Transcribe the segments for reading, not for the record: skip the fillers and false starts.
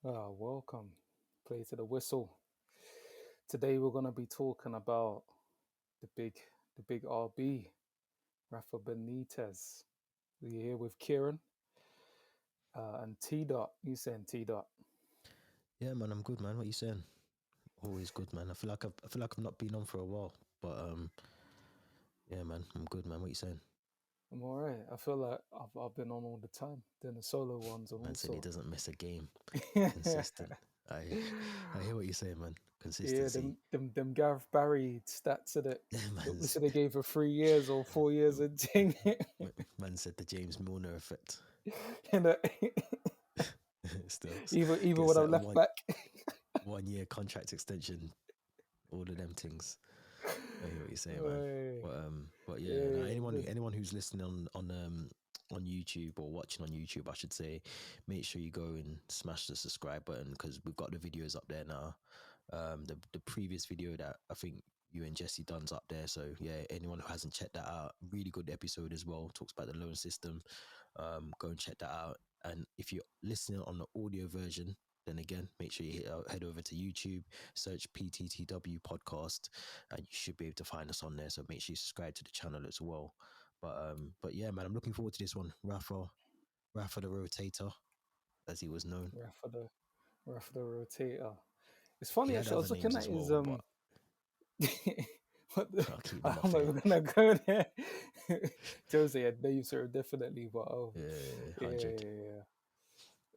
Welcome. Play to the whistle. Today we're gonna be talking about the big, the big RB, Rafa Benitez. We're here with Kieren and T Dot. You saying T Dot? Yeah, man, I'm good, man. What you saying? Always good, man. I feel like I've not been on for a while, but yeah, man, I'm good, man. What you saying? I'm alright. I feel like I've been on all the time, doing the solo ones and Man said he also. doesn't miss a game. Yeah, Consistent. I I hear what you're saying, man. them Consistency. them Gareth Barry stats of it. We Man's said they gave for 3 years or 4 years and thing. man said the James Milner effect. You know, Still even gets when I'm that left one back. 1 year contract extension. All of them things. I hear what you're saying, man. Hey, But yeah, now yeah, anyone who's listening on YouTube or watching on YouTube, I should say, make sure you go and smash the subscribe button because we've got the videos up there now. The previous video that I think you and Jesse done's up there. So yeah, anyone who hasn't checked that out, really good episode as well. Talks about the loan system. Go and check that out. And if you're listening on the audio version, then again, make sure you head over to YouTube, search PTTW podcast, and you should be able to find us on there. So make sure you subscribe to the channel as well. But yeah, man, I'm looking forward to this one. Rafa the Rotator, as he was known. Rafa the rotator. It's He funny had actually. I other was looking names at as his well, but I'll keep them I'm off not here. even gonna go there. Jose had names are definitely, but Yeah, yeah, 100. yeah, yeah.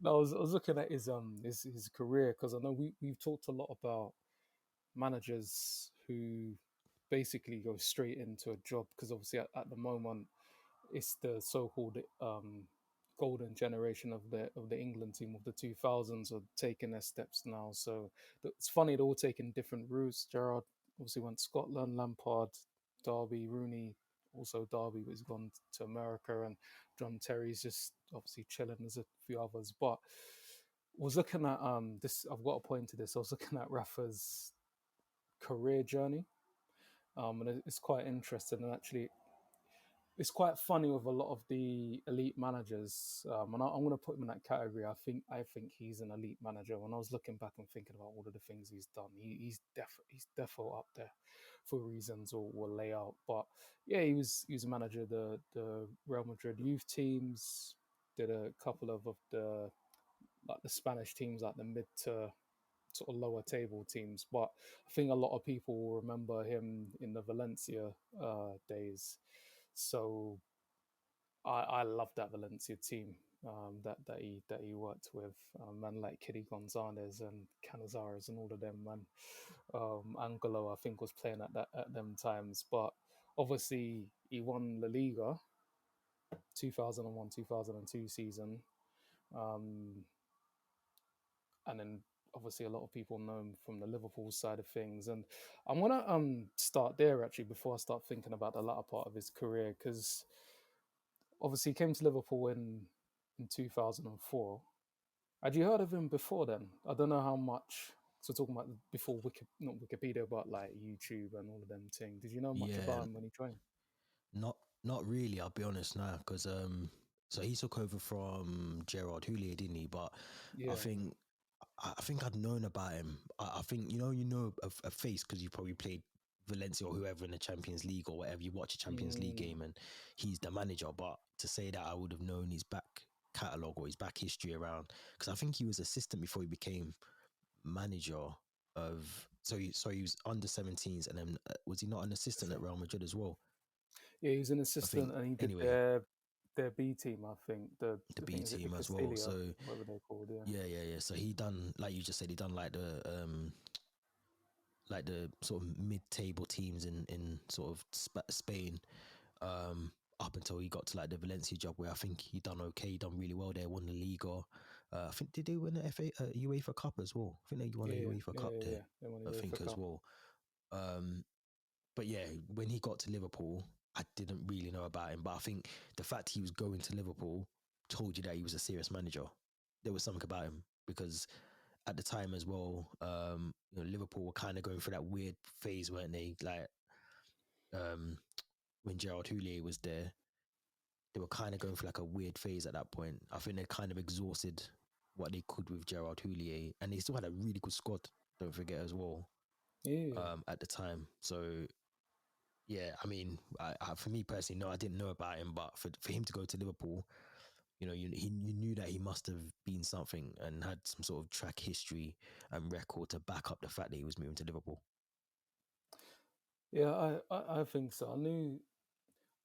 No, I was looking at his career because I know we've talked a lot about managers who basically go straight into a job because obviously at the moment it's the so-called golden generation of the England team of the 2000s are taking their steps now. So it's funny they're all taking different routes. Gerrard obviously went to Scotland, Lampard, Derby, Rooney also Derby, but he's gone to America, and John Terry's just obviously chilling. There's a few others, but was looking at this. I've got a point to this. I was looking at Rafa's career journey, and it's quite interesting. And actually, it's quite funny with a lot of the elite managers, and I'm going to put him in that category. I think he's an elite manager. When I was looking back and thinking about all of the things he's done, he's definitely up there for reasons or layout. But yeah, he was a manager of the Real Madrid youth teams. Did a couple of the like the Spanish teams, like the mid to sort of lower table teams. But I think a lot of people will remember him in the Valencia days. So I love that Valencia team that he worked with, man like Kitty Gonzalez and Canizares and all of them, man. Angelo I think was playing at them times, but obviously he won La Liga 2001-2002 season, um, and then obviously a lot of people know him from the Liverpool side of things. And I'm gonna start there actually before I start thinking about the latter part of his career because obviously he came to Liverpool in 2004. Had you heard of him before then? I don't know how much. So talking about before not Wikipedia, but like YouTube and all of them things. Did you know much Yeah, about him when he joined? not not really. I'll be honest now, because so he took over from Gerard Houllier, didn't he? But I Yeah. think I think I'd known about him. I think a face because you probably played Valencia or whoever in the Champions League or whatever. You watch a Champions League Mm, game and he's the manager. But to say that I would have known his back catalogue or his back history around, because I think he was assistant before he became manager of. So he was under 17s, and then was he not an assistant at so- Real Madrid as well? yeah, he was an I think assistant, and he did anyway their B team. I think the I B think is it the team as well. Castilla, So whatever they're called. Yeah. yeah. So he done, like you just said, he done like the sort of mid-table teams in sort of Spain, up until he got to like the Valencia job, where I think he done okay, he done really well there, won the Liga. I think did they win the UEFA Cup as well? I think they won Yeah, the yeah, UEFA yeah, Cup yeah, there, yeah. They won the I UEFA think as Cup. well. Um, but yeah, when he got to Liverpool, I didn't really know about him, but I think the fact he was going to Liverpool told you that he was a serious manager. There was something about him because at the time as well, Liverpool were kind of going through that weird phase, weren't they? Like um, when Gerard Houllier was there, they were kind of going through like a weird phase at that point. I think they kind of exhausted what they could with Gerard Houllier, and they still had a really good squad. Don't forget as well. Yeah. At the time, so yeah, I mean, for me personally, no, I didn't know about him, but for him to go to Liverpool, you know, you knew that he must have been something and had some sort of track history and record to back up the fact that he was moving to Liverpool. Yeah, I think so. I knew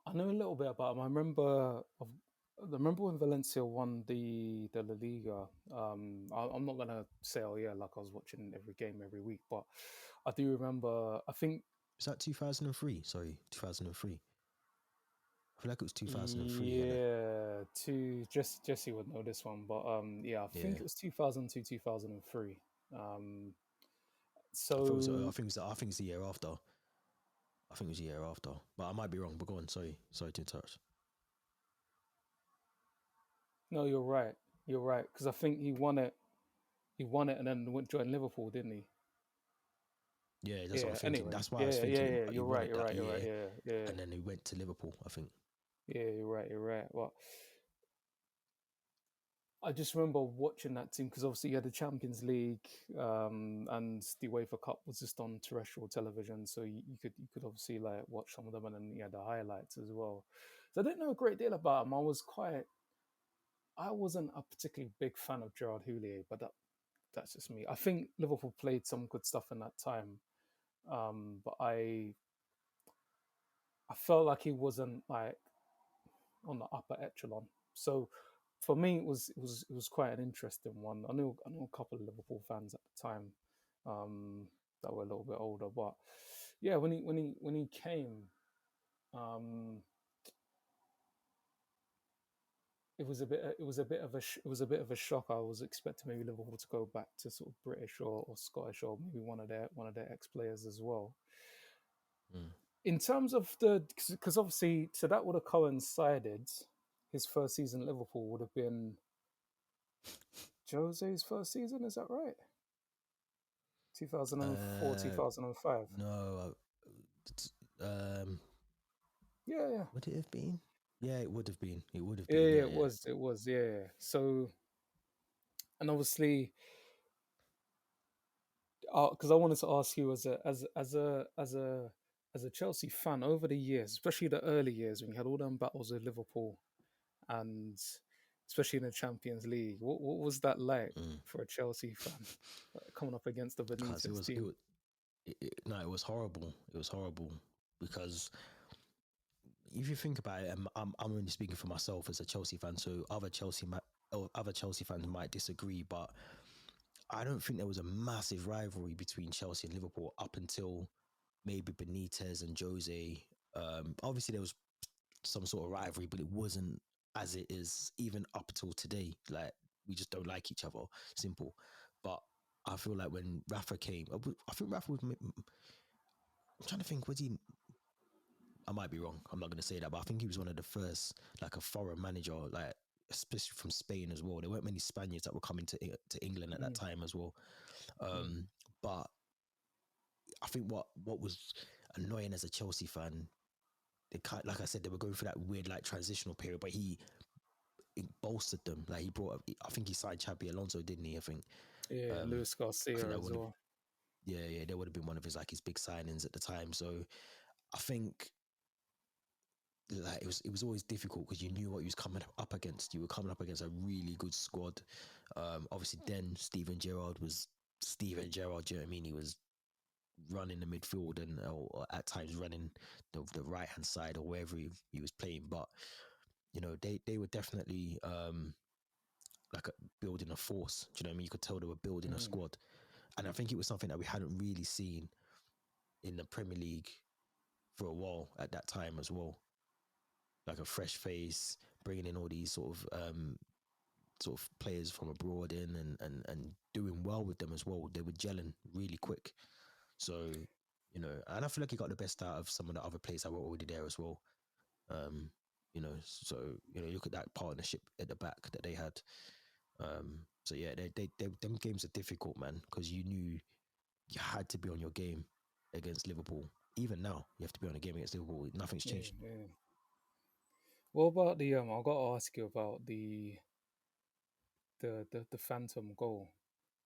a little bit about him. I remember when Valencia won the La Liga. I'm not gonna say, oh yeah, like I was watching every game every week, but I do remember. I think Was that 2003? Sorry, 2003. I feel like it was 2003, Hannah. yeah, Jesse would know this one, but yeah, I think Yeah, it was 2002, 2003. Um, I thought it was. so I think it's the year after. I think it was the year after, but I might be wrong. But go on. Sorry to interrupt. no, you're right. You're right because I think he won it. He won it and then went join Liverpool, didn't he? Yeah, that's what I'm Yeah. thinking. Anyway, That's why I was yeah, yeah, thinking yeah. he You're won right. it You're that right. You're right. year, Yeah, yeah, and then he went to Liverpool. I think. yeah. You're right. You're right. Well, I just remember watching that team because obviously you had the Champions League, and the UEFA Cup was just on terrestrial television, so you could obviously like watch some of them, and then you had the highlights as well. So I didn't know a great deal about him. I wasn't a particularly big fan of Gerard Houllier, but that's just me. I think Liverpool played some good stuff in that time, but I felt like he wasn't like on the upper echelon. So for me, it was quite an interesting one. I knew a couple of Liverpool fans at the time, that were a little bit older, but yeah, when he came, um, it was a bit of a shock. I was expecting maybe Liverpool to go back to sort of British or Scottish or maybe one of their ex players as well. Mm. In terms of because obviously, so that would have coincided. His first season at Liverpool would have been Jose's first season. Is that right? 2004, Uh, 2005. no. Um, Yeah, yeah, would it have been? Yeah, it would have been. It would have yeah, been. yeah. Yeah, It yeah. was, it was, yeah. Yeah. So, and obviously, because I wanted to ask you as a Chelsea fan over the years, especially the early years when you had all them battles with Liverpool and especially in the Champions League, what was that like Mm. for a Chelsea fan coming up against the Because Benitez team? no, it was horrible. It was horrible because if you think about it, I'm only speaking for myself as a Chelsea fan, so other Chelsea fans might disagree, but I don't think there was a massive rivalry between Chelsea and Liverpool up until maybe Benitez and Jose. Obviously, there was some sort of rivalry, but it wasn't as it is even up till today. Like, we just don't like each other. Simple. But I feel like when Rafa came, I think Rafa was. I'm trying to think. Was he? I might be wrong. I'm not going to say that, but I think he was one of the first, like a foreign manager, like especially from Spain as well. There weren't many Spaniards that were coming to England at that Mm, time as well. mm, But I think what was annoying as a Chelsea fan, like I said, they were going through that weird like transitional period, but he bolstered them. Like he brought, I think he signed Xabi Alonso, didn't he? I think, yeah, um, Luis I think Garcia that as would have, well. yeah, that would have been one of his like his big signings at the time. So I think like it was always difficult because you knew what you was coming up against. You were coming up against a really good squad. Obviously, then Steven Gerrard was Steven Gerrard. Do you know what I mean? He was running the midfield and or at times running the right hand side or wherever he was playing. But you know, they were definitely building a force. Do you know what I mean? You could tell they were building a Mm, squad, and I think it was something that we hadn't really seen in the Premier League for a while at that time as well. Like a fresh face, bringing in all these sort of players from abroad in and doing well with them as well. They were gelling really quick. So, you know, and I feel like he got the best out of some of the other players that were already there as well. Um, you know, so you know, look at that partnership at the back that they had. So yeah, them games are difficult, man, because you knew you had to be on your game against Liverpool. Even now, you have to be on a game against Liverpool. Nothing's yeah, changed. yeah. What about the? I got to ask you about the the phantom goal,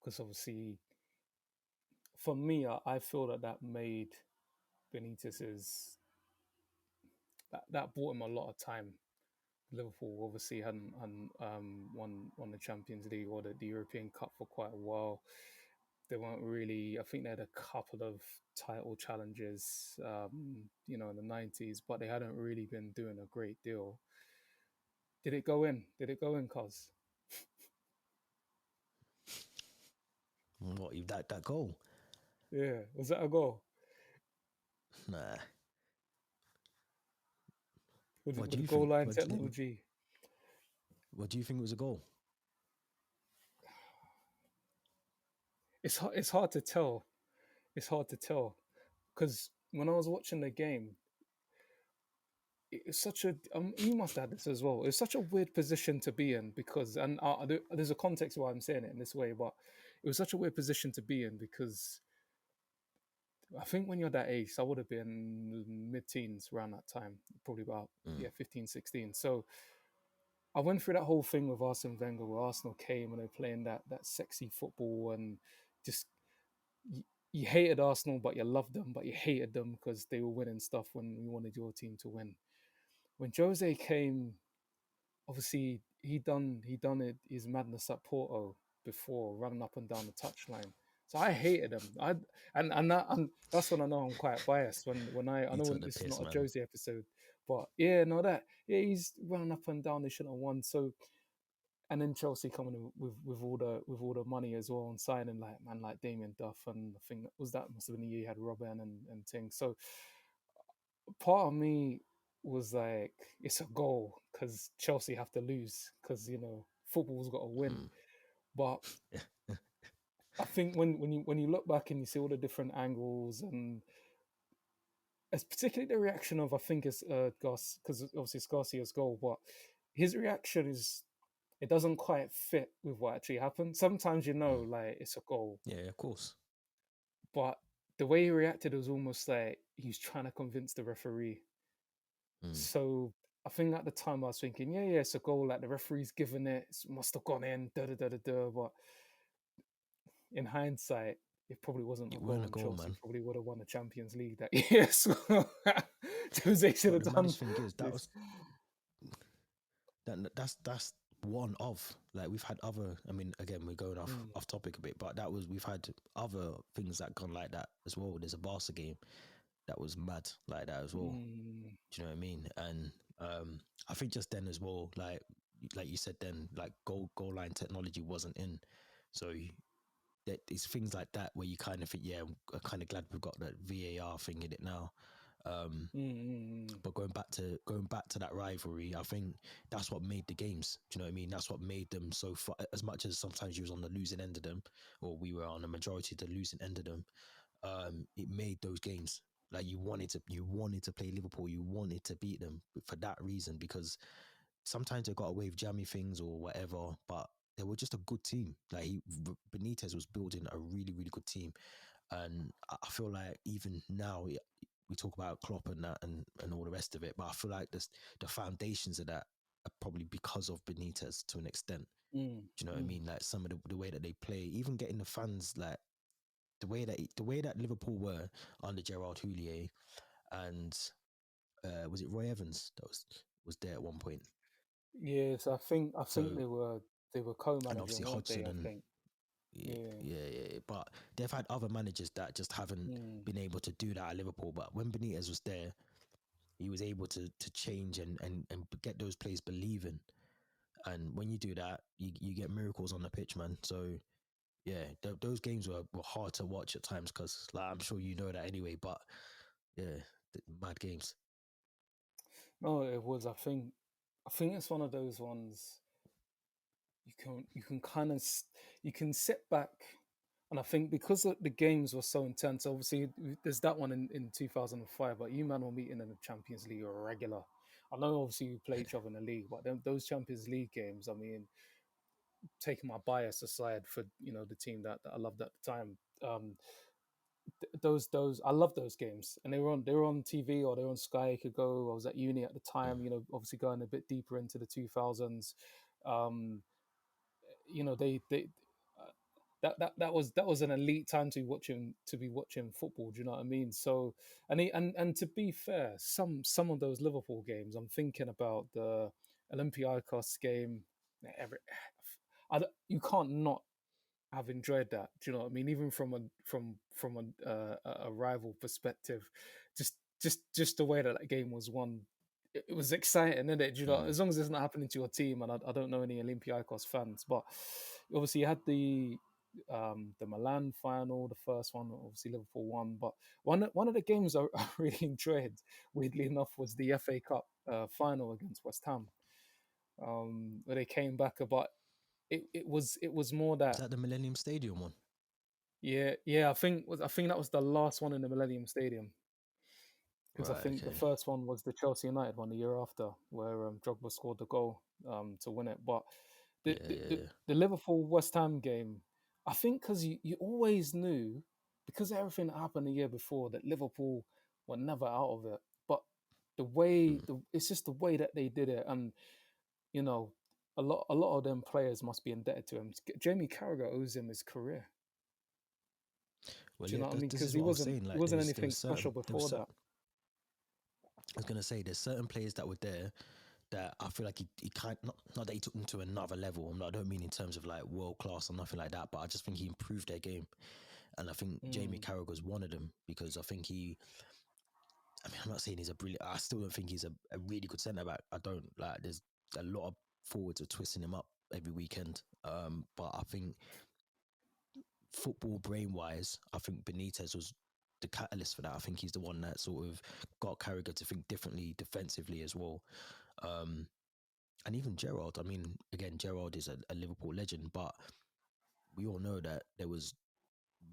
because obviously for me, I feel that made Benitez's that bought him a lot of time. Liverpool obviously hadn't won the Champions League or the European Cup for quite a while. They weren't really. I think they had a couple of title challenges, in the '90s, but they hadn't really been doing a great deal. Did it go in? Did it go in, cuz? What that goal? Yeah, was that a goal? Nah. With the goal line technology? What do you think was a goal? It's hard to tell. It's hard to tell because when I was watching the game, it's such a you must have this as well. It's such a weird position to be in because, and there's a context why I'm saying it in this way, but it was such a weird position to be in because I think when you're that age, so I would have been mid-teens around that time, probably about 15, 16. So I went through that whole thing with Arsene Wenger, where Arsenal came and they're playing that sexy football and just you hated Arsenal, but you loved them, but you hated them because they were winning stuff when you wanted your team to win. When Jose came, obviously he done his madness at Porto before, running up and down the touchline. So I hated him. And that's when I know I'm quite biased. When I You know took the this is piss, not a man. Jose episode, but yeah, no that yeah he's running up and down. They shouldn't have won. So and then Chelsea coming in with all the money as well and signing like man like Damien Duff, and I think that must have been the year you had Robin and things. So part of me was like, it's a goal because Chelsea have to lose because football's got to win. But I think when you look back and you see all the different angles, and it's particularly the reaction of, I think it's Gus, because obviously it's Garcia's goal, but his reaction is, it doesn't quite fit with what actually happened. Sometimes like it's a goal, Yeah, of course. but the way he reacted was almost like he's trying to convince the referee. So I think at the time I was thinking, yeah, it's a goal. Like the referee's given it, it must have gone in, da da da da da. But in hindsight, it probably wasn't a It goal, weren't a and goal, Chelsea man. probably would have won the Champions League that year. So Jose should But have the done maddest thing is this. that's one of, like, we've had other. I mean, again, we're going Mm, off topic a bit, but we've had other things that gone like that as well. There's a Barca game that was mad like that as well. mm, Do you know what I mean? And I think just then as well, like you said, then like goal line technology wasn't in, so that it's things like that where you kind of think, yeah, I'm kind of glad we've got that VAR thing in it now. But going back to that rivalry, I think that's what made the games. Do you know what I mean? That's what made them so far. As much as sometimes you was on the losing end of them, or we were on the majority of the losing end of them, it made those games. Like you wanted to play Liverpool, you wanted to beat them for that reason, because sometimes they got away with jammy things or whatever, but they were just a good team. Like Benitez was building a really, really good team, and I feel like even now we talk about Klopp and that and all the rest of it, but I feel like the foundations of that are probably because of Benitez to an extent. mm, Do you know what I mm. mean? Like some of the way that they play, even getting the fans, like the way that Liverpool were under Gerard Houllier and was it Roy Evans that was there at one point? Yes, I think So, they were and co-managing, obviously weren't they? Hodgson I and think. yeah, Yeah. yeah, yeah. But they've had other managers that just haven't Mm, been able to do that at Liverpool. But when Benitez was there, he was able to change and get those players believing. And when you do that, you get miracles on the pitch, man. So yeah, those games were hard to watch at times because, like, I'm sure you know that anyway. But yeah, mad games. no, it was. I think it's one of those ones you can kind of you can sit back, and I think because the games were so intense, obviously there's that one in 2005, but you man were meeting in the Champions League or regular. I know obviously we play each other in the league, but those Champions League games, I mean, taking my bias aside for the team that I loved at the time, those I love those games, and they were on TV or they were on Sky. You could go. I was at uni at the time, obviously going a bit deeper into the 2000s. Um, you know, they that was an elite time to be watching football. Do you know what I mean? So and to be fair, some of those Liverpool games, I'm thinking about the Olympiacos game. Every, you can't not have enjoyed that. Do you know what I mean? Even from a rival perspective, just the way that that game was won, it was exciting, isn't it? Do you know? Mm. As long as it's not happening to your team, and I don't know any Olympiacos fans, but obviously you had the Milan final, the first one. Obviously Liverpool won, but one of the games I really enjoyed, weirdly enough, was the FA Cup final against West Ham, where they came back. But it was more Is that. that the Millennium Stadium one? Yeah. I think that was the last one in the Millennium Stadium, because I Right. think the Okay. first one was the Chelsea United one the year after, where Drogba scored the goal to win it. But Yeah. Yeah. Yeah. the Liverpool West Ham game, I think, because you always knew, because of everything that happened the year before, that Liverpool were never out of it. But Mm. it's just the way that they did it, and you know, a lot of them players must be indebted to him. Jamie Carragher owes him his career. Well, Do you yeah. know what I mean? This Because is what I was saying. he Like, wasn't there anything was special certain before that. I was gonna say there's certain players that were there that I feel like he kind not that he took them to another level. I don't mean in terms of like world class or nothing like that, but I just think he improved their game. And I think Jamie Mm, Carragher was one of them because I think he. I mean, I'm not saying he's a brilliant. I still don't think he's a really good centre back. I don't like. There's a lot of forwards are twisting him up every weekend. But I think football brain wise, I think Benitez was the catalyst for that. I think he's the one that sort of got Carragher to think differently defensively as well. Um, and even Gerrard. I mean, again, Gerrard is a Liverpool legend, but we all know that there was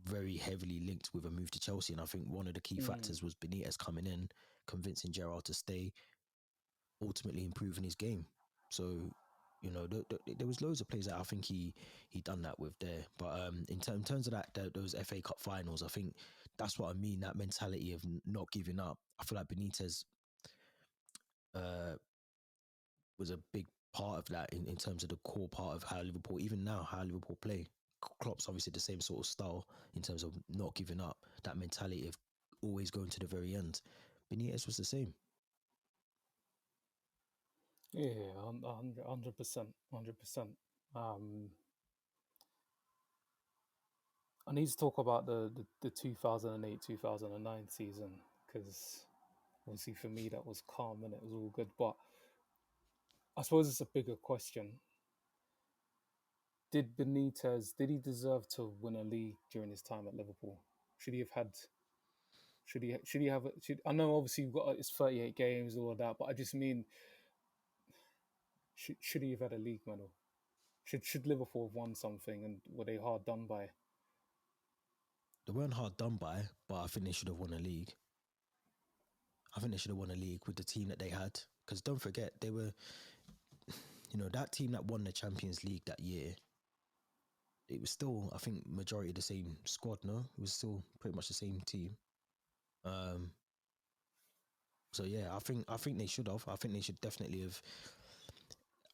very heavily linked with a move to Chelsea. And I think one of the key mm. factors was Benitez coming in, convincing Gerrard to stay, ultimately improving his game. So, you know, there was loads of players that I think he done that with there. But in terms of those FA Cup finals, I think that's what I mean. That mentality of not giving up. I feel like Benitez uh, was a big part of that in terms of the core part of how Liverpool, even now, how Liverpool play. Klopp's obviously the same sort of style in terms of not giving up. That mentality of always going to the very end. Benitez was the same. Yeah, 100%, 100%. Um, I need to talk about the 2008 2009 season, because obviously for me that was calm and it was all good. But I suppose it's a bigger question. Did he deserve to win a league during his time at Liverpool? Should he have had? Should he have? I know obviously you've got it's 38 games, all of that, but I just mean, should he have had a league medal? Should Liverpool have won something, and were they hard done by? They weren't hard done by, but I think they should have won a league. I think they should have won a league with the team that they had. Because don't forget, they were, you know, that team that won the Champions League that year, it was still, I think, majority of the same squad, no? It was still pretty much the same team. Um, so yeah, I think they should have. I think they should definitely have.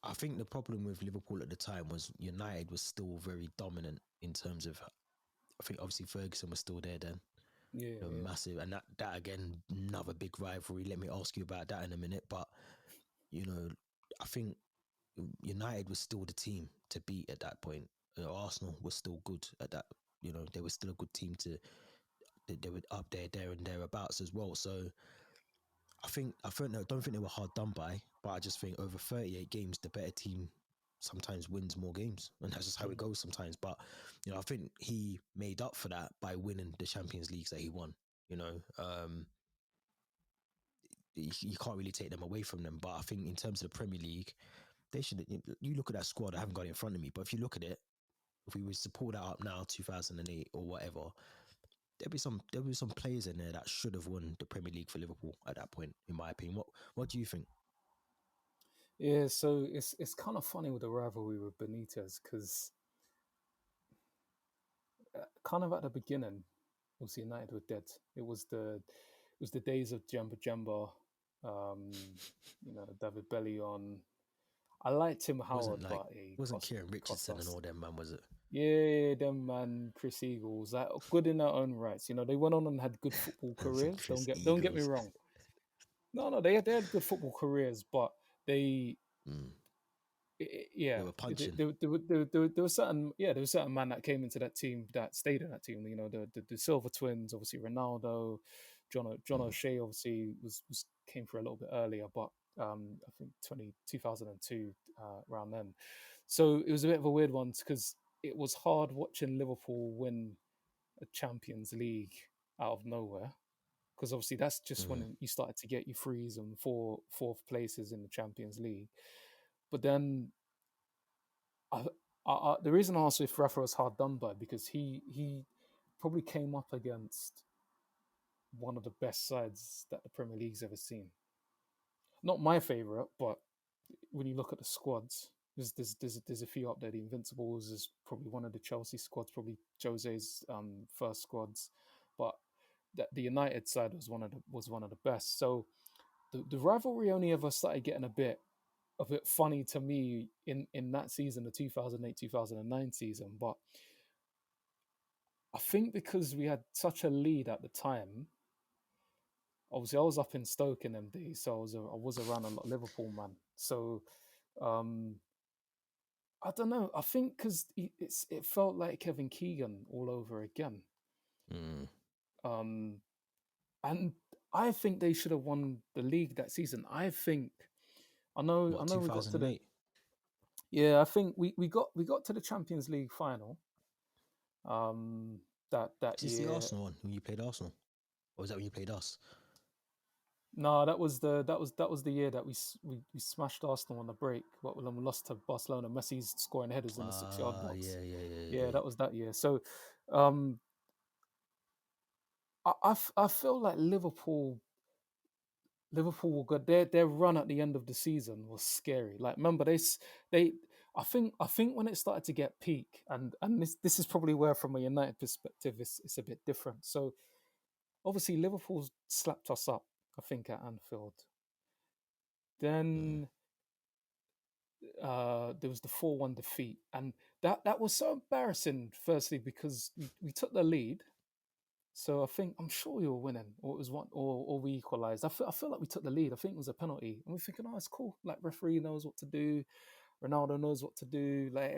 I think the problem with Liverpool at the time was United was still very dominant in terms of. I think obviously Ferguson was still there then. Yeah, You know, yeah, massive, and that again, another big rivalry. Let me ask you about that in a minute. But you know, I think United was still the team to beat at that point. Arsenal was still good at that. You know, they were still a good team to. They were up there and thereabouts as well. So I don't think they were hard done by, but I just think over 38 games, the better team sometimes wins more games, and that's just how it mm, goes sometimes. But you know, I think he made up for that by winning the Champions Leagues that he won. You know, you can't really take them away from them. But I think in terms of the Premier League, they should. You look at that squad. I haven't got it in front of me, but if you look at it, if we was to pull that up now, 2008 or whatever, there'll be some players in there that should have won the Premier League for Liverpool at that point, in my opinion. What do you think? yeah. So it's kind of funny with the rivalry with Benitez, because kind of at the beginning, obviously United were dead. It was the days of Jemba Jemba, um, David Bellion. I like Tim Wasn't Howard, like but he wasn't cost Kieran cost Richardson and us. all them, man, was it? Yeah, them man, Chris Eagles, like good in their own rights. You know, they went on and had good football And some careers. Chris Don't get me Eagles. wrong. No, they had good football careers, but they Mm. They yeah, were punching. there was certain man that came into that team that stayed in that team. You know, the Silver Twins, obviously Ronaldo, John Mm. O'Shea, obviously was came through a little bit earlier, but I think 2002 around then. So it was a bit of a weird one because it was hard watching Liverpool win a Champions League out of nowhere. Because obviously that's just Mm. when you started to get your threes and fourth places in the Champions League. But then I, the reason I asked if Rafa was hard done by because he probably came up against one of the best sides that the Premier League's ever seen. Not my favorite, but when you look at the squads, there's a few up there. The Invincibles is probably one of the Chelsea squads, probably Jose's first squads, but that the United side was one of the best. So the rivalry only ever started getting a bit funny to me in that season, the 2008-2009 season. But I think because we had such a lead at the time, obviously I was up in Stoke in them days, so I was around a lot of Liverpool man. So um, I don't know. I think because it felt like Kevin Keegan all over again, Mm. um, and I think they should have won the league that season. I What, know we got to the 2008? yeah. I think we got to the Champions League final um, that Is this the year. Arsenal one when you played Arsenal? Or was that when you played us? No, that was the year that we smashed Arsenal on the break. But when we lost to Barcelona, Messi's scoring headers in the 6 yard Ah, box. yeah, yeah, yeah, Yeah, yeah. that was that year. So um, I feel like Liverpool were good. Their run at the end of the season was scary. Like remember they I think when it started to get peak and this is probably where from a United perspective it's a bit different. So obviously Liverpool slapped us up. I think at Anfield. Mm. Then there was the 4-1 defeat, and that was so embarrassing. Firstly, because we took the lead, so I'm sure we were winning, or it was one, or we equalised. I feel like we took the lead. I think it was a penalty, and we're thinking, oh, it's cool. Like referee knows what to do, Ronaldo knows what to do. Like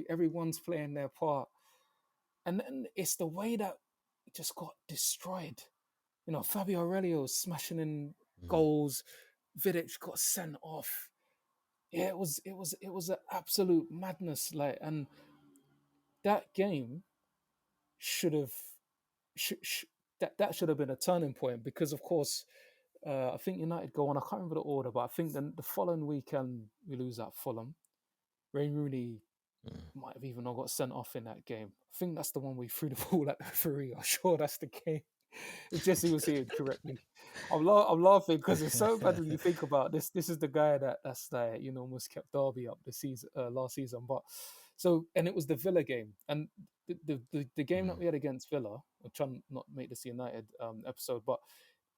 everyone's playing their part, and then it's the way that it just got destroyed. You know, Fabio Aurelio smashing in Mm. goals. Vidic got sent off. Yeah, it was an absolute madness. Like, and that game should have that should have been a turning point because, of course, I think United go on. I can't remember the order, but I think then the following weekend we lose at Fulham. Ray Rooney Mm. might have even not got sent off in that game. I think that's the one we threw the ball at the referee. I'm sure that's the game. If Jesse was here correctly, I'm laughing because it's so bad when you think about this. This is the guy that's like almost kept Derby up the season last season. But so and it was the Villa game and the game that Mm. we had against Villa. I'm trying not to make this United episode, but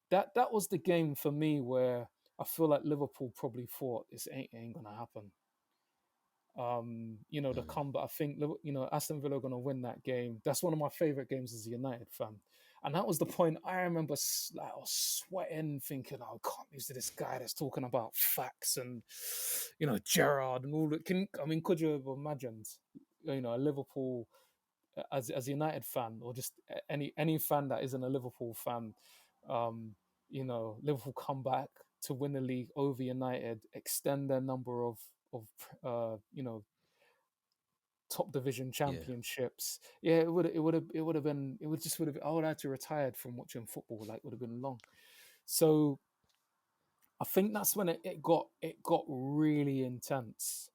that was the game for me where I feel like Liverpool probably thought this ain't gonna happen. The Mm. comeback. I think Aston Villa are going to win that game. That's one of my favorite games as a United fan, and that was the point. I remember like, I was sweating, thinking, "Oh, I can't lose to this guy that's talking about facts and Gerrard and all that." Could you have imagined, a Liverpool as a United fan, or just any fan that isn't a Liverpool fan, Liverpool come back to win the league over United, extend their number of uh, you know top division Yeah. championships. Yeah, it would have I would have had to retired from watching football. Like, would have been long. So I think that's when it got really intense.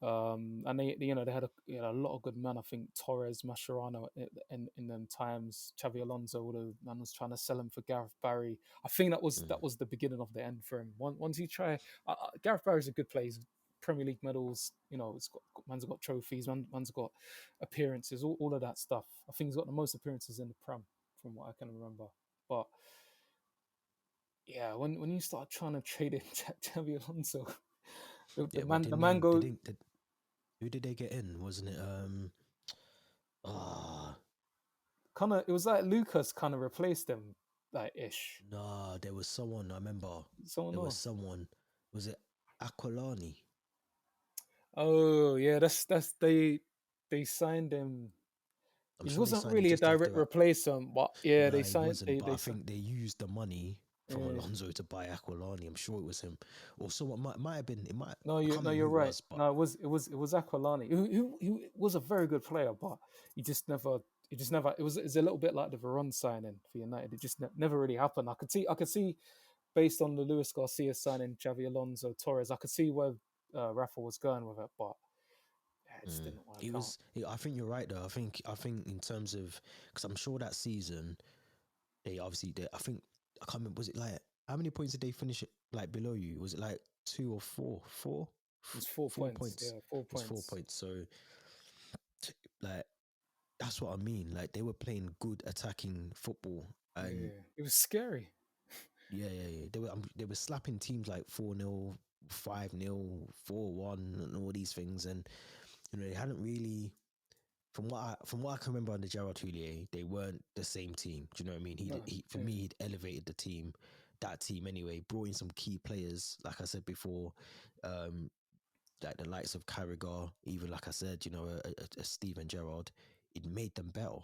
And they had a lot of good men. I think Torres, Mascherano in them times. Xavi Alonso, all the man was trying to sell him for Gareth Barry. I think that was Mm. that was the beginning of the end for him. Once you try, Gareth Barry's a good player. He's Premier League medals. It's man's got trophies. Man's got appearances. All of that stuff. I think he's got the most appearances in the Prem, from what I can remember. But yeah, when you start trying to trade in Xavi Alonso, The Yeah, but man, the didn't man they go didn't who did they get in? Wasn't it ah kind of. It was like Lucas kind of replaced them, like ish. nah, there was someone I remember. So There was no. someone. Was it Aquilani? Oh yeah, that's they signed him. I'm It sure they wasn't signed him really a just direct after. replacement, but yeah, No, they he signed wasn't. But I they think they used the money from yeah. Alonso to buy Aquilani. I'm sure it was him, or someone might have been. It might. No, I you can't no, remember you're who it right. was, but No, it was Aquilani, who was a very good player, but he just never It was a little bit like the Veron signing for United. It just never really happened. I could see based on the Luis Garcia signing, Xavi Alonso, Torres, I could see where Rafa was going with it, but yeah, it just didn't work it out. was. I think you're right though. I think in terms of because I'm sure that season they obviously I think I can't remember. Was it like how many points did they finish like below you? Was it like two or four? Four, It was 4 points. points. Yeah, four It was four points. points. So like that's what I mean. Like they were playing good attacking football, and Yeah, it was scary. yeah. They were slapping teams like 4-0, 5-0, 4-1, and all these things. And they hadn't really, from what I can remember under Gerard Houllier, they weren't the same team. Do you know what I mean? No, He for yeah. me, he'd elevated the team, that team anyway. Brought in some key players, like I said before, um, like the likes of Carragher, even like I said, a Steven Gerrard. It made them better.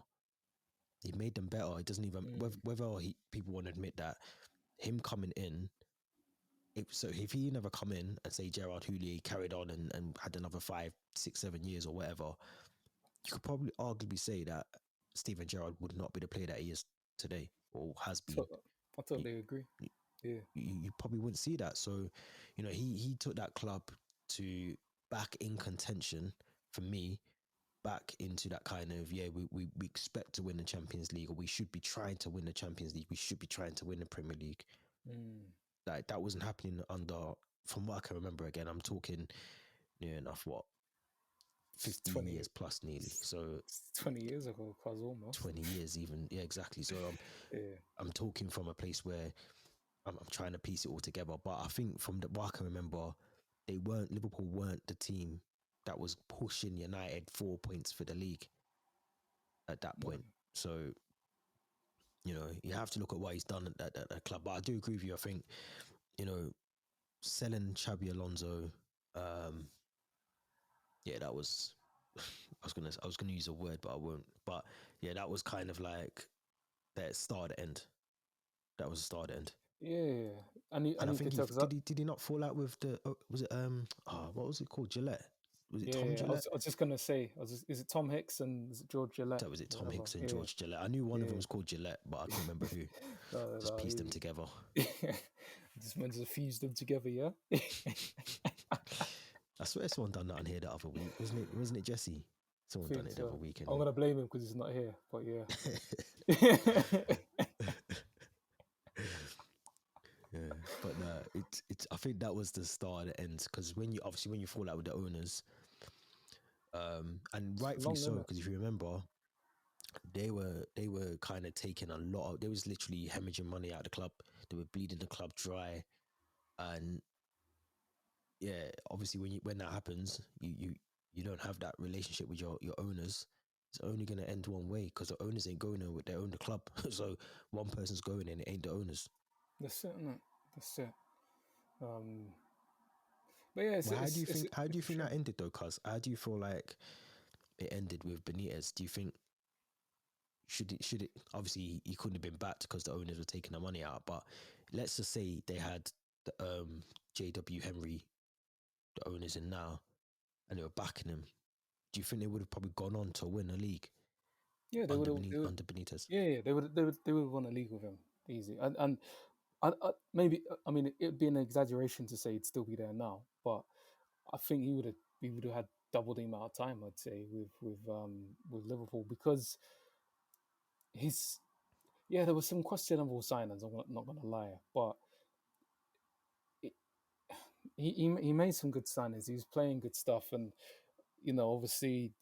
He made them better. It doesn't even Mm. whether people want to admit that him coming in. If he never come in and say Gerard Houllier carried on and had another 5, 6, 7 years or whatever, you could probably arguably say that Steven Gerrard would not be the player that he is today or has been. I You, totally agree. Yeah. you probably wouldn't see that. So, he took that club to back in contention for me, back into that kind of, yeah, we expect to win the Champions League, or we should be trying to win the Champions League. We should be trying to win the Premier League. Mm. Like that wasn't happening from what I can remember. Again, I'm talking near enough what It's 15 years plus nearly. So 20 years ago, cause almost. 20 years even. Yeah, exactly. So Yeah. I'm talking from a place where I'm trying to piece it all together. But I think from what I can remember, Liverpool weren't the team that was pushing United 4 points for the league at that No. point. So you have to look at what he's done at that club. But I do agree with you. I think you know selling Xabi Alonso, yeah, that was. I was gonna use a word, but I won't. But yeah, that was kind of like that start end. That was the start end. Yeah. I And I need to think tell because did he not fall out with the was it what was it called, Gillette? Was it Tom yeah, Gillette? I was just gonna say, is it Tom Hicks and is it George Gillette, That was it, Tom whatever? Hicks and Yeah, George Gillette. I knew one of them yeah. was called Gillette, but I couldn't remember who. No, Just no, pieced them together. just meant to fuse them together, yeah. I swear someone done that on here the other week, wasn't it? Wasn't it Jesse? Someone done Think it the other so. week I'm anyway. gonna blame him because he's not here, but yeah. Yeah, but it's. I think that was the start of the end because when you fall out with the owners, and It's rightfully long, so isn't it? because if you remember, they were kind of taking a lot of. They was literally hemorrhaging money out of the club. They were bleeding the club dry, and yeah, obviously when that happens, you don't have that relationship with your owners. It's only going to end one way because the owners ain't going there with their own the club. So one person's going and it ain't the owners. That's it, innit? That's it. Um, but yeah, Well, how do it's you a think that shame. ended though? Cause how do you feel like it ended with Benitez? Do you think should it obviously he couldn't have been backed because the owners were taking the money out, but let's just say they had the JW Henry, the owners in now, and they were backing him. Do you think they would have probably gone on to win a league Yeah, they would under have. Under Benitez? Yeah, yeah, they would have won a league with him easy. And maybe I mean it would be an exaggeration to say he'd still be there now, but I think he would have had double the amount of time. I'd say with Liverpool because he's yeah there was some questionable signings. I'm not gonna lie, but it, he made some good signings. He was playing good stuff, and obviously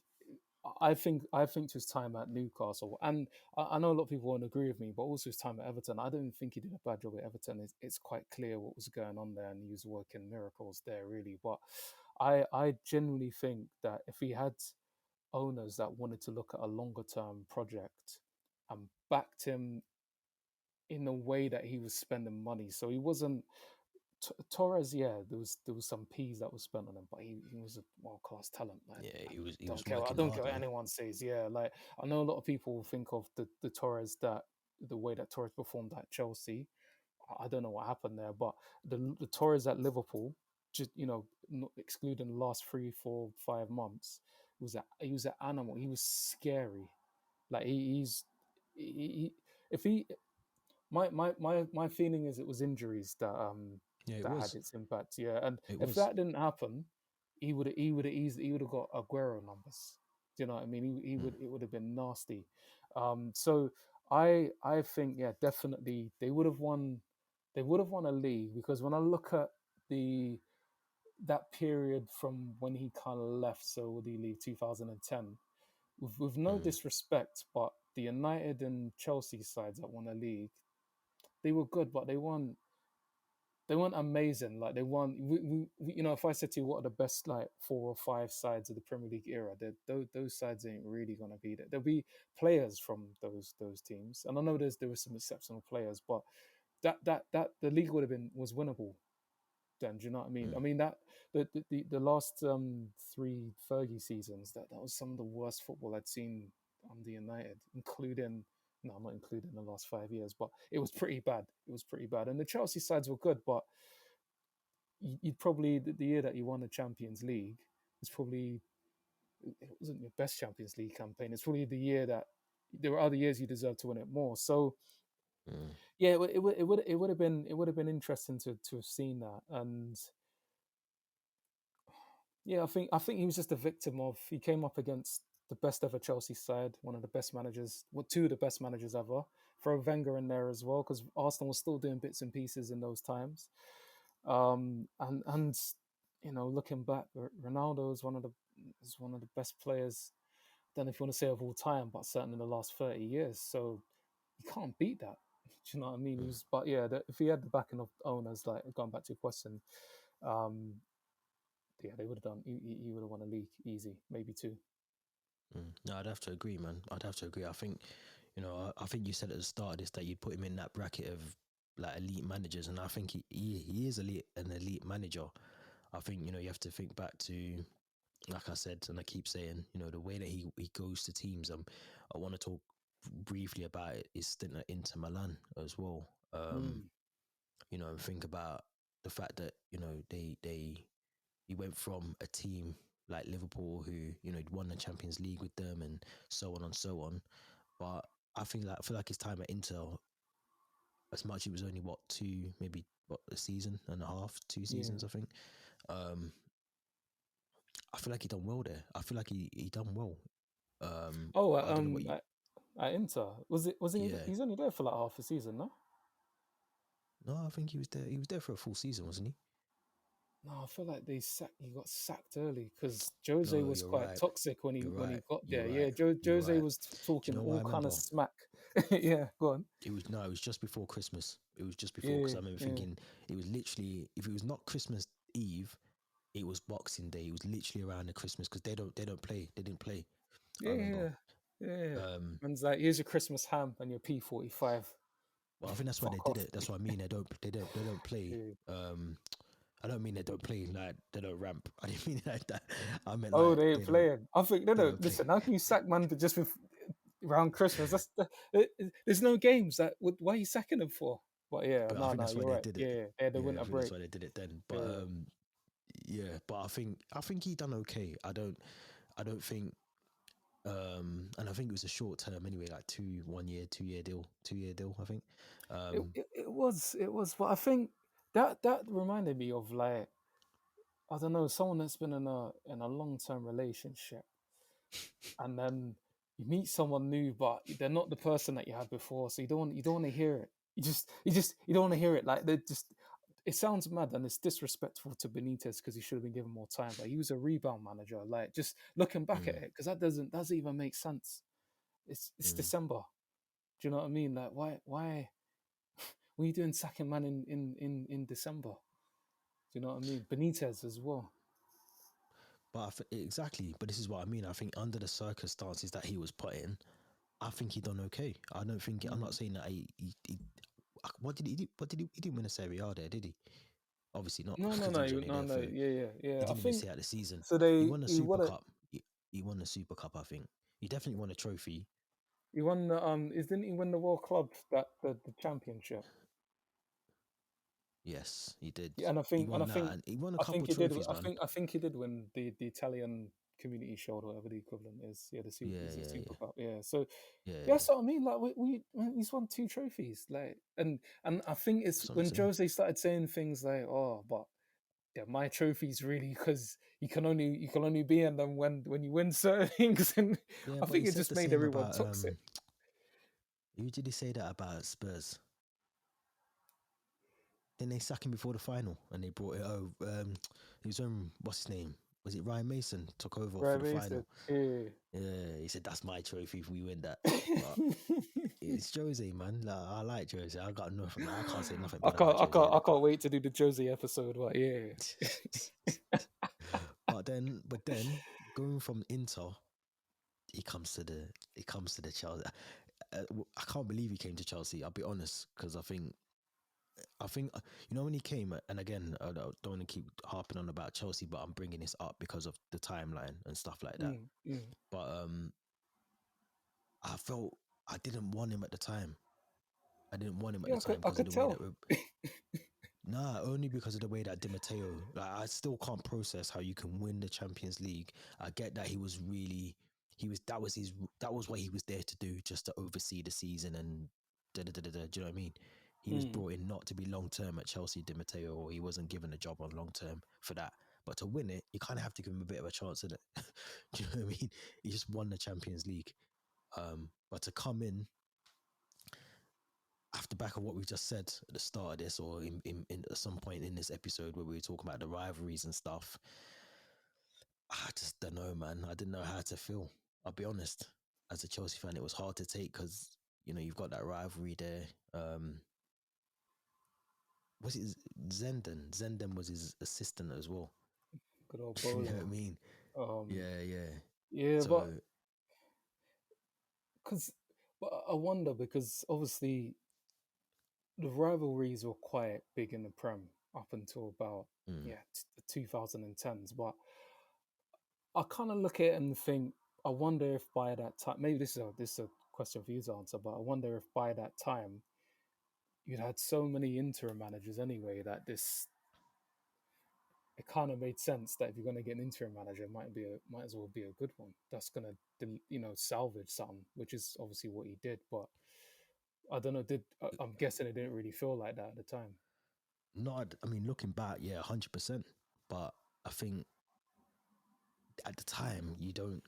I think his time at Newcastle, and I know a lot of people won't agree with me, but also his time at Everton, I don't think he did a bad job at Everton. It's quite clear what was going on there, and he was working miracles there, really. But I genuinely think that if he had owners that wanted to look at a longer term project and backed him in a way that he was spending money, so he wasn't Torres. Yeah, there was some peas that was spent on him, but he was a world class talent. Like, Yeah, I he don't was care. I working don't care hard, what man. anyone says. Yeah, like I know a lot of people think of the Torres that the way that Torres performed at Chelsea. I don't know what happened there, but the Torres at Liverpool, just not excluding the last 3, 4, 5 months, he was an animal. He was scary. Like he if he my feeling is it was injuries Yeah, it that had was. its impact. Yeah, and It if was. that didn't happen, he would have got Aguero numbers. Do you know what I mean? He Mm, would it would have been nasty. So I think yeah, definitely they would have won a league because when I look at the that period from when he kind of left, so would he leave 2010? With no mm. disrespect, but the United and Chelsea sides that won a league, they were good, but they weren't amazing. Like they weren't. If I said to you, what are the best like 4 or 5 sides of the Premier League era, those sides ain't really gonna be there. There'll be players from those teams, and I know there were some exceptional players, but that the league would have been was winnable. Then do you know what I mean? I Mm. mean that the last 3 Fergie seasons that was some of the worst football I'd seen under United, including no, not including the last 5 years, but it was pretty bad. It was pretty bad, and the Chelsea sides were good, but you'd probably the year that you won the Champions League was probably it wasn't your best Champions League campaign. It's probably the year that there were other years you deserved to win it more. So Mm. yeah, it would have been interesting to have seen that. And yeah, I think he was just a victim of he came up against the best ever Chelsea side, one of the best managers, well, two of the best managers ever. Throw Wenger in there as well because Arsenal was still doing bits and pieces in those times. And looking back, Ronaldo is one of the best players. I don't know if you want to say of all time, but certainly in the last 30 years. So you can't beat that. Do you know what I mean? He Mm. was, but yeah, if he had the backing of owners, like going back to your question, um, yeah, they would have done. He would have won a league easy, maybe two. Mm. No, I'd have to agree, man. I'd have to agree. I think, I think you said at the start of this that you'd put him in that bracket of like elite managers, and I think he is an elite manager. I think you have to think back to, like I said, and I keep saying, the way that he goes to teams. I want to talk briefly about it, his stint at Inter Milan as well. Mm. And think about the fact that they he went from a team like Liverpool who he'd won the Champions League with them and so on and so on. But I feel like his time at Inter, as much it was only what two, maybe what a season and a half, two Yeah. seasons I think. Um, I feel like he done well there. I feel like he done well. Oh, I don't know what you. at Inter was it? Was he? Yeah, He's only there for like half a season, no? no, I think he was there. He was there for a full season, wasn't he? No, I feel like he got sacked early because Jose No, was you're quite right. toxic when he You're when right. he got You're there. right. Yeah, You're Jose right. was Do you talking know why I all kind of remember? smack. Yeah, go on. It was no, it was just before Christmas. It was just before because Yeah, I remember yeah, thinking it was literally if it was not Christmas Eve, it was Boxing Day. It was literally around the Christmas because they don't play. They didn't play. I yeah, remember. yeah, yeah. Um, Man's like, here's your Christmas ham and your P45. but I think that's why they Fuck did off. it. That's what I mean. They don't play. Yeah. I don't mean they don't play like they don't ramp. I didn't mean it like that. I meant Oh, like they ain't playing. I think no, they no. don't play. Listen, how can you sack man for just around Christmas? There's no games. Why are you sacking them for? But yeah, But I no, think no, that's why you're they right. did it. Yeah, they had the Yeah, I winter think that's break. why they did it then. But Yeah. yeah, but I think he done okay. I don't think and I think it was a short term anyway, like 1 year, 2 year deal, 2 year deal, I think. It, Um, it, it was it was, but I think that reminded me of like I don't know someone that's been in a long term relationship, and then you meet someone new, but they're not the person that you had before, so you don't want to hear it. You don't want to hear it. Like they just it sounds mad and it's disrespectful to Benitez because he should have been given more time. But he was a rebound manager. Like just looking back at Mm, it, because that doesn't even make sense. It's mm. December. Do you know what I mean? Like why what are you doing sacking man in December? Do you know what I mean? Benitez as well. But exactly. But this is what I mean. I think under the circumstances that he was put in, I think he done okay. I don't think. I'm not Mm. saying that what did he do? What did he? He didn't win a Serie A there, did he? Obviously not, No, no, because he no, was only no, there no. for. Yeah. He I didn't even think stay out the season. so. He won a He Super won it. Cup. He won the Super Cup. I think he definitely won a trophy. He won the didn't he win the World Club that the championship? Yes, he did. Yeah, and He won that, and he won a I couple think he did. trophies, man. I think he did win the Italian Community Shield, whatever the equivalent is. Yeah, Yeah, the yeah, Super yeah, Cup. Yeah, so yeah, yeah, yeah. that's what I mean. Like he's won two trophies. Like and I think it's That's what I'm when saying. Jose started saying things like, "Oh, but yeah, my trophies really because you can only be in them when you win certain things." And Yeah, I but he think it said just the made same everyone about toxic. who did he say that about Spurs? Then they sacked him before the final, and they brought it over. He was on what's his name? Was it Ryan Mason? Took over for Right, the Mason. final. Yeah. Yeah, he said that's my trophy if we win that. But it's Jose, man. Like, I like Jose. I got nothing. I can't say nothing bad about Jose in I it. can't wait to do the Josie episode. But yeah, but then going from Inter, he comes to the Chelsea. I can't believe he came to Chelsea. I'll be honest, because I think when he came, and again, I don't want to keep harping on about Chelsea, but I'm bringing this up because of the timeline and stuff like that. mm, mm. But I felt I didn't want him at the time. I didn't want him at Yeah, the time I because of could the way that tell. we're. Nah, only because of the way that Di Matteo. Like, I still can't process how you can win the Champions League. I get that he was really, he was that was what he was there to do, just to oversee the season and da da da da. Da, do you know what I mean? He was Mm. brought in not to be long term at Chelsea, Di Matteo, or he wasn't given a job on long term for that. But to win it, you kind of have to give him a bit of a chance, innit? Do you know what I mean? He just won the Champions League. But to come in off the back of what we just said at the start of this, or in at some point in this episode where we were talking about the rivalries and stuff, I just don't know, man. I didn't know how to feel. I'll be honest. As a Chelsea fan, it was hard to take because you've got that rivalry there. Was it Zenden? Zenden was his assistant as well. Good old You know what I Bolo. mean? Um, Yeah, yeah. yeah, So because but I wonder because obviously the rivalries were quite big in the Prem up until about mm, the 2010s. But I kind of look at it and think, I wonder if by that time, maybe this is a question for you to answer, but I wonder if by that time you'd had so many interim managers anyway that this it kind of made sense that if you're going to get an interim manager, it might as well be a good one. That's going to salvage something, which is obviously what he did. But I don't know. I'm guessing it didn't really feel like that at the time. not. I mean, looking back, yeah, 100%. But I think at the time you don't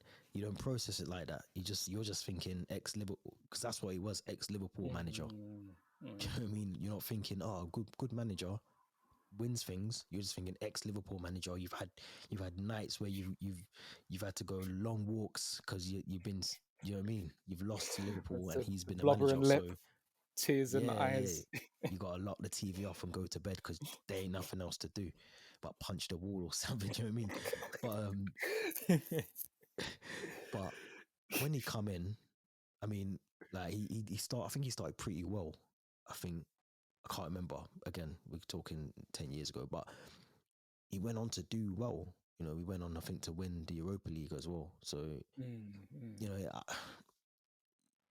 process it like that. You're just thinking ex Liverpool, because that's what he was, ex Liverpool manager. Mm, Do mm. you know what I mean? You're not thinking, oh, good manager wins things. You're just thinking ex Liverpool manager. You've had nights where you've had to go long walks because you've been, you know what I mean? You've lost to Liverpool That's and a he's been the blubbering manager. lip, So tears in the yeah, yeah. eyes. You gotta lock the TV off and go to bed because there ain't nothing else to do but punch the wall or something. Do you know what I mean? But when he come in, I mean, like I think he started pretty well. I think I can't remember. Again, we're talking 10 years ago, but he went on to do well. We went on, I think, to win the Europa League as well. So Mm, mm. you know, I,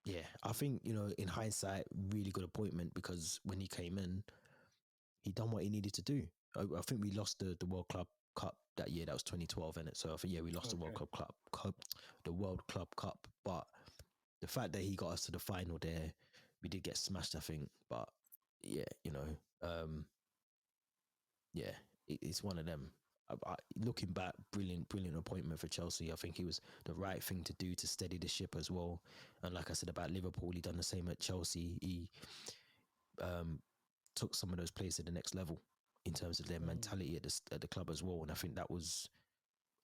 yeah, I think in hindsight, really good appointment because when he came in, he done what he needed to do. I think we lost the World Club Cup that year. That was 2012, innit? So I think we lost the World Okay. Club Cup, the World Club Cup. But the fact that he got us to the final there, we did get smashed, I think. But yeah, yeah, it's one of them. Looking back, brilliant appointment for Chelsea. I think it was the right thing to do to steady the ship as well. And like I said about Liverpool, he done the same at Chelsea. He um, took some of those players to the next level. in terms of their mentality at the club as well. And I think that was,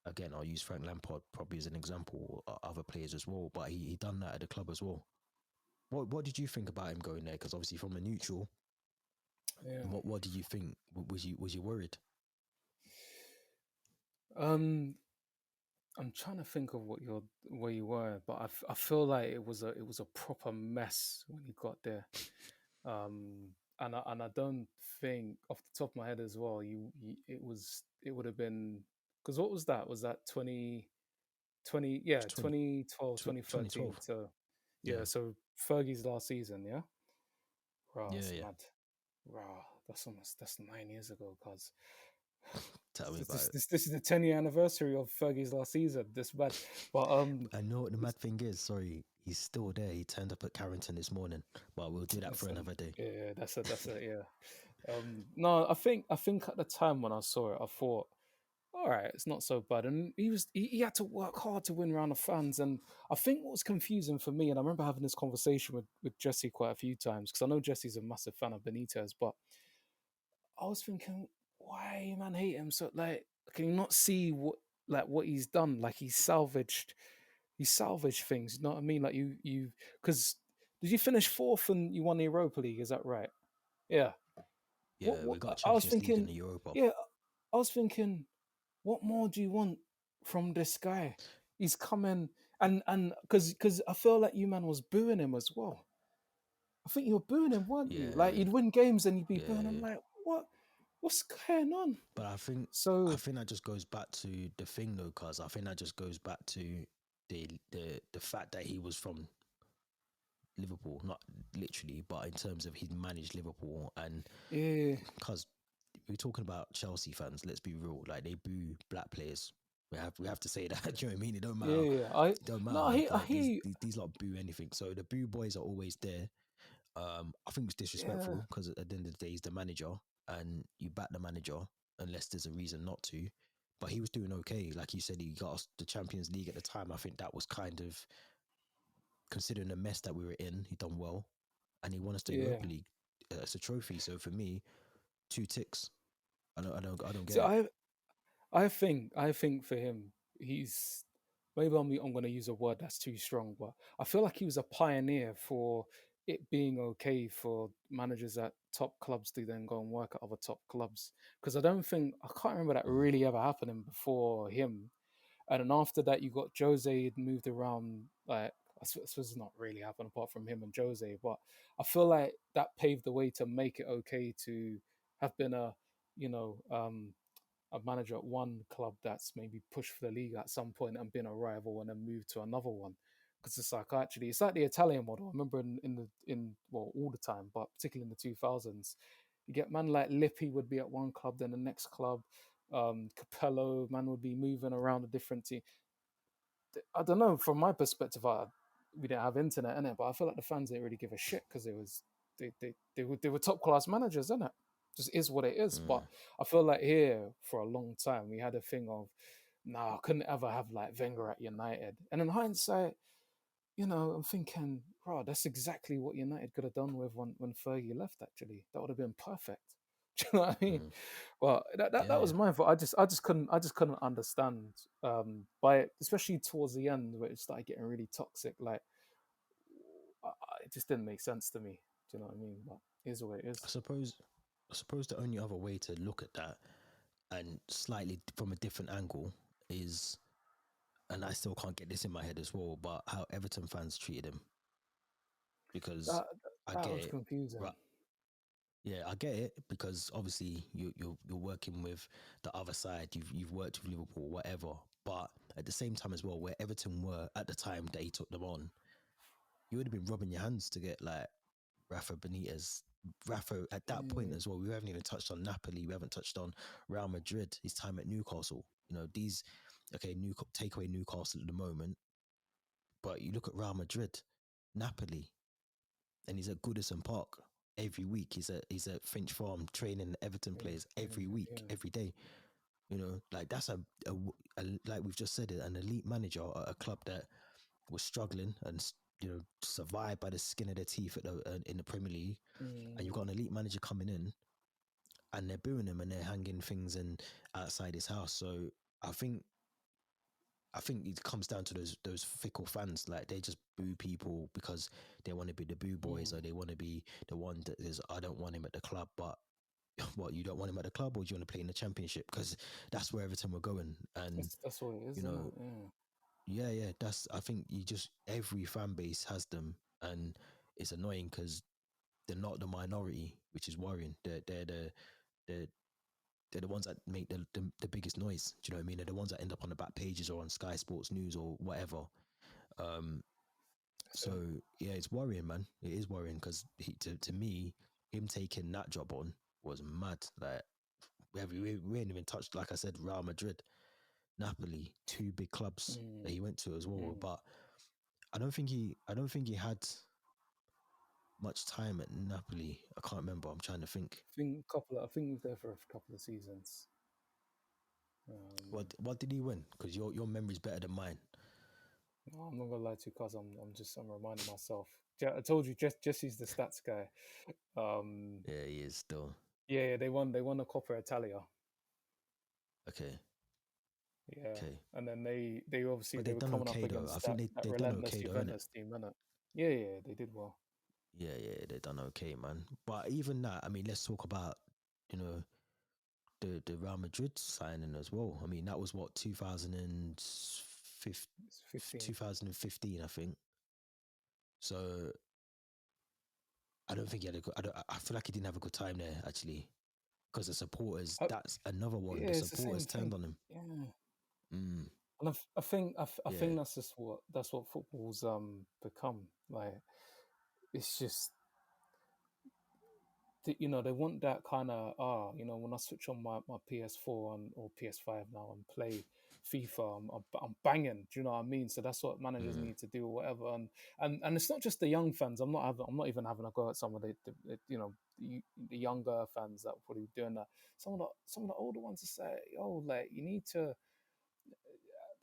again, I'll use Frank Lampard probably as an example, other players as well, but he done that at the club as well. What did you think about him going there? Because obviously from a neutral, Yeah. what did you think? Was you worried? Um, I'm trying to think of where you were, but I feel like it was a proper mess when he got there. And I don't think off the top of my head as well. It would have been, because what was that? Was that 2020? Yeah, 20, 2012, 2013. 2012. So Yeah, yeah, so Fergie's last season. Yeah, wow, yeah, that's yeah. mad. Wow, that's 9 years ago, cuz. Tell me This, about this, it. this, this is the 10-year anniversary of Fergie's last season. This bad, but I know what the mad thing is. Sorry, he's still there. He turned up at Carrington this morning, but we'll do that for listen, another day. yeah, that's a yeah. No, I think at the time when I saw it, I thought, all right, it's not so bad. And he had to work hard to win around the fans. And I think what was confusing for me, and I remember having this conversation with Jesse quite a few times, because I know Jesse's a massive fan of Benitez, but I was thinking, why you man hate him? So like, can you not see what he's done? Like he salvaged things. You know what I mean? Like because did you finish fourth and you won the Europa League? Is that right? Yeah. Yeah, we got I was Champions League and thinking, the Europa. yeah, I was thinking, what more do you want from this guy? He's coming and because I feel like you man was booing him as well. I think you were booing him, weren't you? Like Yeah, he'd win games and you'd be booing him. yeah. Like what's going on? But I So think that just goes back to the thing though, cause I think that just goes back to the fact that he was from Liverpool, not literally, but in terms of he managed Liverpool, and yeah, cause we're talking about Chelsea fans, let's be real, like they boo black players. We have to say that. Do you know what I mean? It don't matter. yeah. It don't No, matter. I Like hear you. these lot boo anything. So the boo boys are always there. I think it's Yeah, disrespectful because at the end of the day, he's the manager, and you back the manager unless there's a reason not to. But he was doing okay, like you said. He got us the Champions League at the time. I think that was kind of considering the mess that we were in. He done well, and he won us the yeah. Europa League. It's a trophy. So for me, two ticks. I don't get So it. I think for him, he's maybe I'm going to use a word that's too strong, but I feel like he was a pioneer for it being okay for managers at top clubs to then go and work at other top clubs. Because I can't remember that Mm, really ever happening before him. And then after that, you got Jose had moved around. Like I suppose it's not really happened apart from him and Jose, but I feel like that paved the way to make it okay to have been a manager at one club that's maybe pushed for the league at some point and been a rival and then moved to another one. Because it's like the Italian model. I remember in well all the time, but particularly in the 2000s, you get man like Lippi would be at one club, then the next club. Capello man would be moving around a different team. I don't know. From my perspective, we didn't have internet in it, but I feel like the fans didn't really give a shit because they were top class managers, isn't it? Just is what it is. But mm, I feel like here for a long time we had a thing of, nah, I couldn't ever have like Wenger at United. And in hindsight, I'm thinking, bro, that's exactly what United could have done with when Fergie left. Actually, that would have been perfect. Do you know what I mean? mm. Well, that Yeah, was my fault. I just couldn't understand by it, especially towards the end where it started getting really toxic. Like, it just didn't make sense to me. Do you know what I mean? But it is what it I is. suppose. I suppose the only other way to look at that, and slightly from a different angle, is, and I still can't get this in my head as well, but how Everton fans treated him. Because That I that get was it, confusing. right? Yeah, I get it because obviously you're working with the other side. You've worked with Liverpool, whatever. But at the same time as well, where Everton were at the time that he took them on, you would have been rubbing your hands to get like Rafa Benitez. Rafa at that point Yeah, as well. We haven't even touched on Napoli. We haven't touched on Real Madrid. His time at Newcastle. These. Okay, take away Newcastle at the moment, but you look at Real Madrid, Napoli, and he's at Goodison Park every week. He's at Finch Farm training Everton yeah, players yeah, every week, yeah. every day. Like that's like we've just said it, an elite manager at a club that was struggling and survived by the skin of their teeth in the Premier League, and you've Mm, got an elite manager coming in, and they're booing him and they're hanging things and outside his house. So I think it comes down to those fickle fans. Like they just boo people because they want to be the boo boys, or they want to be the one that is, I don't want him at the club. But what, you don't want him at the club, or do you want to play in the championship? Because that's where Everton were going. And That's what it is, you isn't know, it? Yeah. yeah, that's, I think you just, every fan base has them, and it's annoying because they're not the minority, which is worrying. They're they're the ones that make the biggest noise. Do you know what I mean? They're the ones that end up on the back pages or on Sky Sports News or whatever. So yeah, it's worrying, man. It is worrying because to me, him taking that job on was mad. Like we ain't even touched, like I said, Real Madrid, Napoli, two big clubs that he went to as well. But I don't think he had much time at Napoli. I can't remember. I'm trying to think. I think he was there for a couple of seasons. What did he win? Because your memory's better than mine. No, I'm not gonna lie to you, cause I'm reminding myself. I told you, Jesse's the stats guy. Yeah, he is still. Yeah, they won the Coppa Italia. Okay. Yeah, Okay. and then they obviously But they they've were done coming up okay though. I against think that they done relentless okay though, innit? Juventus team, innit? Yeah, they did well. Yeah, they done okay, man. But even that, I mean, let's talk about, you know, the Real Madrid signing as well. I mean, that was what, 2015, It's 15. 2015, I think. So I don't think he had a good. I feel like he didn't have a good time there actually, because the supporters. I, That's another one. yeah, The it's the same supporters turned thing. on him. Yeah, Mm, and I yeah. think that's just that's what football's become. Like it's just you know, they want that kind of you know, when I switch on my PS4 or PS5 now and play FIFA, I'm banging. Do you know what I mean? So that's what managers Mm, need to do or whatever. And it's not just the young fans. I'm not even having a go at some of you know, the younger fans that are probably doing that. Some of the older ones are say, oh, like you need to.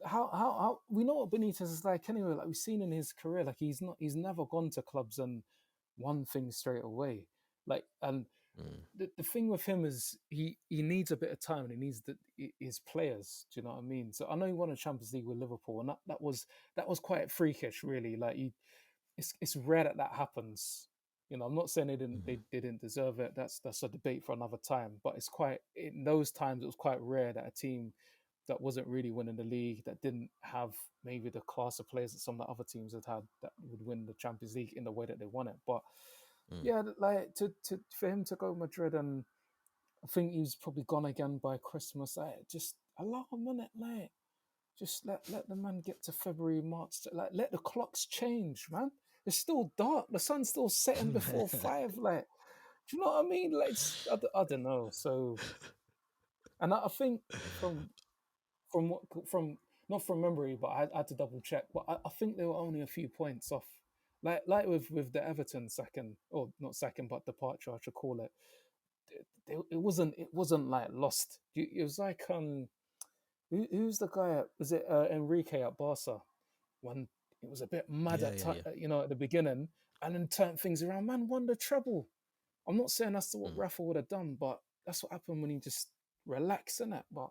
How we know what Benitez is like anyway. Like we've seen in his career, like he's never gone to clubs and won things straight away. Like and mm, the thing with him is he needs a bit of time and he needs his players. Do you know what I mean? So I know he won a Champions League with Liverpool, and that was quite freakish, really. Like it's rare that that happens. You know, I'm not saying mm, they didn't deserve it. That's a debate for another time. But it's quite in those times it was quite rare that a team that wasn't really winning the league, that didn't have maybe the class of players that some of the other teams had that would win the Champions League in the way that they won it. But mm. yeah, like to for him to go Madrid, and I think he's probably gone again by Christmas. Like, just allow a minute, like just let the man get to February, March. Like let the clocks change, man. It's still dark. The sun's still setting before 5. Like, do you know what I mean? Like, I don't know. So, and I think from not from memory, but I had to double check. But I think they were only a few points off. Like with the Everton second, or not second, but departure, I should call it. It wasn't like lost. It was like who's the guy? Was it Enrique at Barca when it was a bit mad Yeah, at yeah, yeah. you know, at the beginning, and then turned things around. Man won the treble. I'm not saying that's what Mm. Rafa would have done, but that's what happened when he just relaxed in it. But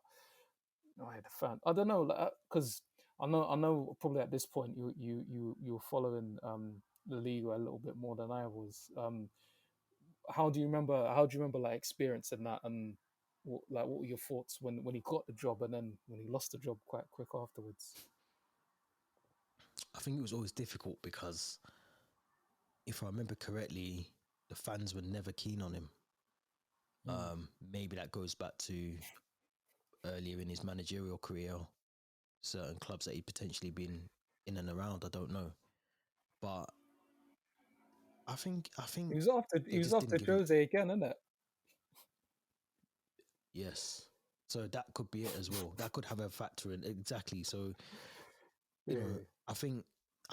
I had a fan. I don't know, because I know probably at this point you were following the league a little bit more than I was. How do you remember? How do you remember like experiencing that, and what were your thoughts when he got the job, and then when he lost the job quite quick afterwards? I think it was always difficult because if I remember correctly, the fans were never keen on him. Mm. Maybe that goes back to earlier in his managerial career, certain clubs that he'd potentially been in and around. I don't know, but I think He they was just didn't after give him. Jose again, isn't it? Yes, so that could be it as well. That could have a factor in exactly. So you know, Yeah. I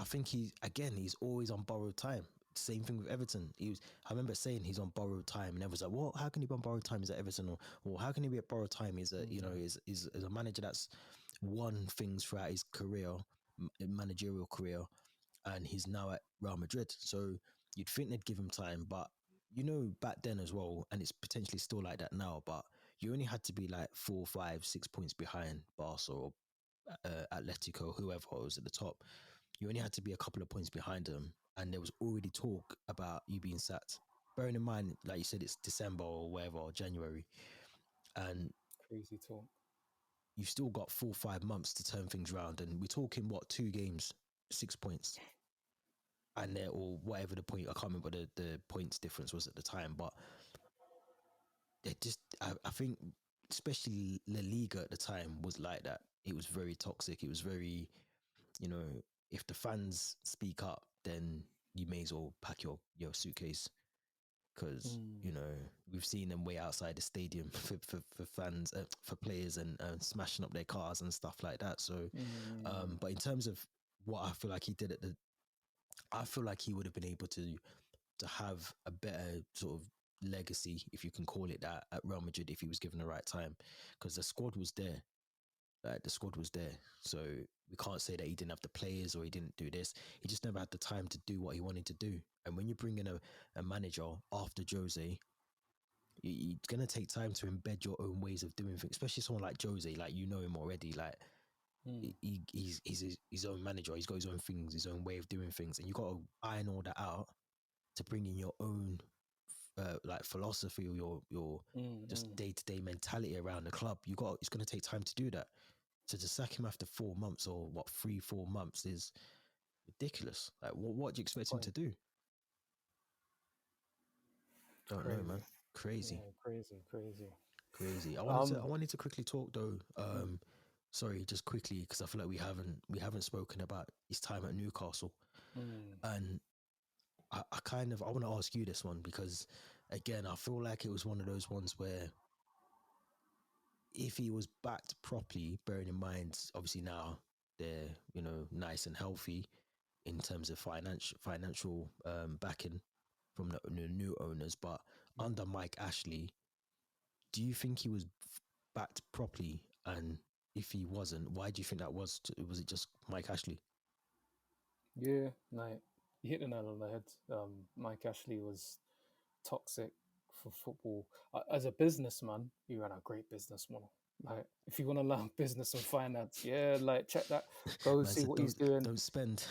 think he's always on borrowed time. Same thing with Everton. I remember saying he's on borrowed time, and everyone's like, "Well, how can he be on borrowed time? He's at Everton, or how can he be at borrowed time? He's a, you know, Mm. is a manager that's won things throughout his career, managerial career, and he's now at Real Madrid. So you'd think they'd give him time, but you know, back then as well, and it's potentially still like that now, but you only had to be like 4, 5, 6 points behind Barca or Atletico, whoever was at the top. You only had to be a couple of points behind them, and there was already talk about you being sacked. Bearing in mind, like you said, it's December or whatever, or January, and Crazy talk. you've still got 4, 5 months to turn things around. And we're talking, what, 2 games, 6 points, and they're or whatever the point. I can't remember the points difference was at the time, but they just, I think, especially La Liga at the time was like that. It was very toxic. It was very, you know, if the fans speak up, then you may as well pack your suitcase, because Mm, you know we've seen them way outside the stadium for fans, for players, and smashing up their cars and stuff like that. So, mm, but in terms of what I feel like he did I feel like he would have been able to have a better sort of legacy, if you can call it that, at Real Madrid if he was given the right time, because the squad was there. Like, the squad was there, so we can't say that he didn't have the players or he didn't do this. He just never had the time to do what he wanted to do. And when you bring in a manager after Jose, it's gonna take time to embed your own ways of doing things. Especially someone like Jose, like, you know him already. Like, mm. he's his own manager. He's got his own things, his own way of doing things, and you got to iron all that out to bring in your own like philosophy, or your just Mm-hmm. day to day mentality around the club. It's going to take time to do that. So to sack him after 4 months, or what, 3, 4 months, is ridiculous. Like, what do you expect him to Point. do? Don't know, man. Crazy. Crazy, Yeah, crazy, crazy. crazy. I Um, wanted to quickly talk though. mm, Sorry, just quickly, because I feel like we haven't spoken about his time at Newcastle, mm, and I want to ask you this one, because again, I feel like it was one of those ones where if he was backed properly, bearing in mind, obviously now they're, nice and healthy in terms of financial backing from the new owners, but mm. under Mike Ashley, do you think he was backed properly? And if he wasn't, why do you think that was? Was it just Mike Ashley? Yeah, no, you hit the nail on the head. Mike Ashley was toxic for football. As a businessman, he ran a great business model. Like, if you want to learn business and finance, yeah, like check that. Go Man see said, what he's don't doing. don't spend.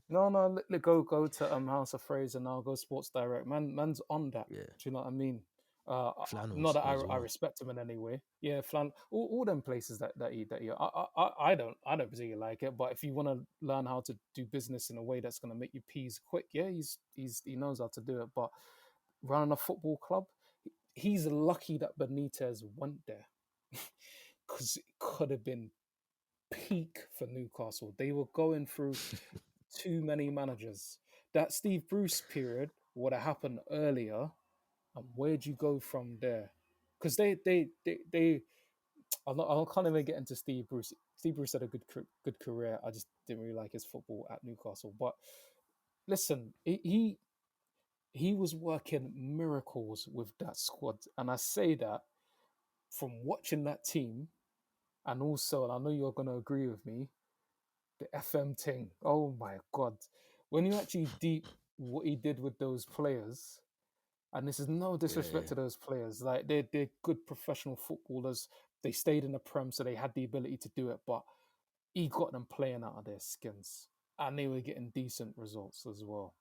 No, no, go to House of Fraser now. Go Sports Direct. Man's on that. Yeah, Do you know what I mean? Not flannels that as I well. respect him in any way. Yeah, Flan. All them places that he. I don't particularly like it. But if you want to learn how to do business in a way that's going to make you peas quick, yeah, he knows how to do it. But running a football club, he's lucky that Benitez went there because it could have been peak for Newcastle. They were going through too many managers. That Steve Bruce period would have happened earlier, and where'd you go from there? Because they I can't even get into Steve Bruce. Steve Bruce had a good career. I just didn't really like his football at Newcastle. But listen, he was working miracles with that squad, and I say that from watching that team, and also, and I know you're gonna agree with me, the FM thing. Oh my god, when you actually deep what he did with those players, and this is no disrespect Yeah, to those players, like they're good professional footballers. They stayed in the Prem, so they had the ability to do it. But he got them playing out of their skins, and they were getting decent results as well.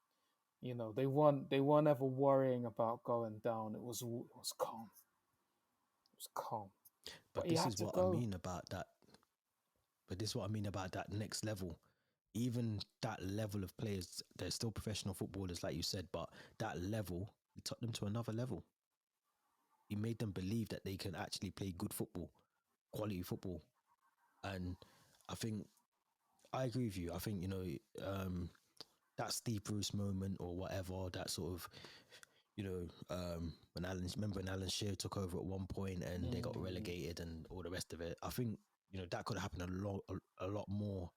They weren't ever worrying about going down. It was calm. It was calm. But but he this had is to what I go. mean about that. But this is what I mean about that next level. Even that level of players, they're still professional footballers, like you said, but that level, he took them to another level. He made them believe that they can actually play good football, quality football. And I think I agree with you. I think, that Steve Bruce moment or whatever, that sort of, when Alan Shearer took over at one point and they got Mm, relegated and all the rest of it. I think, that could have happened a lot more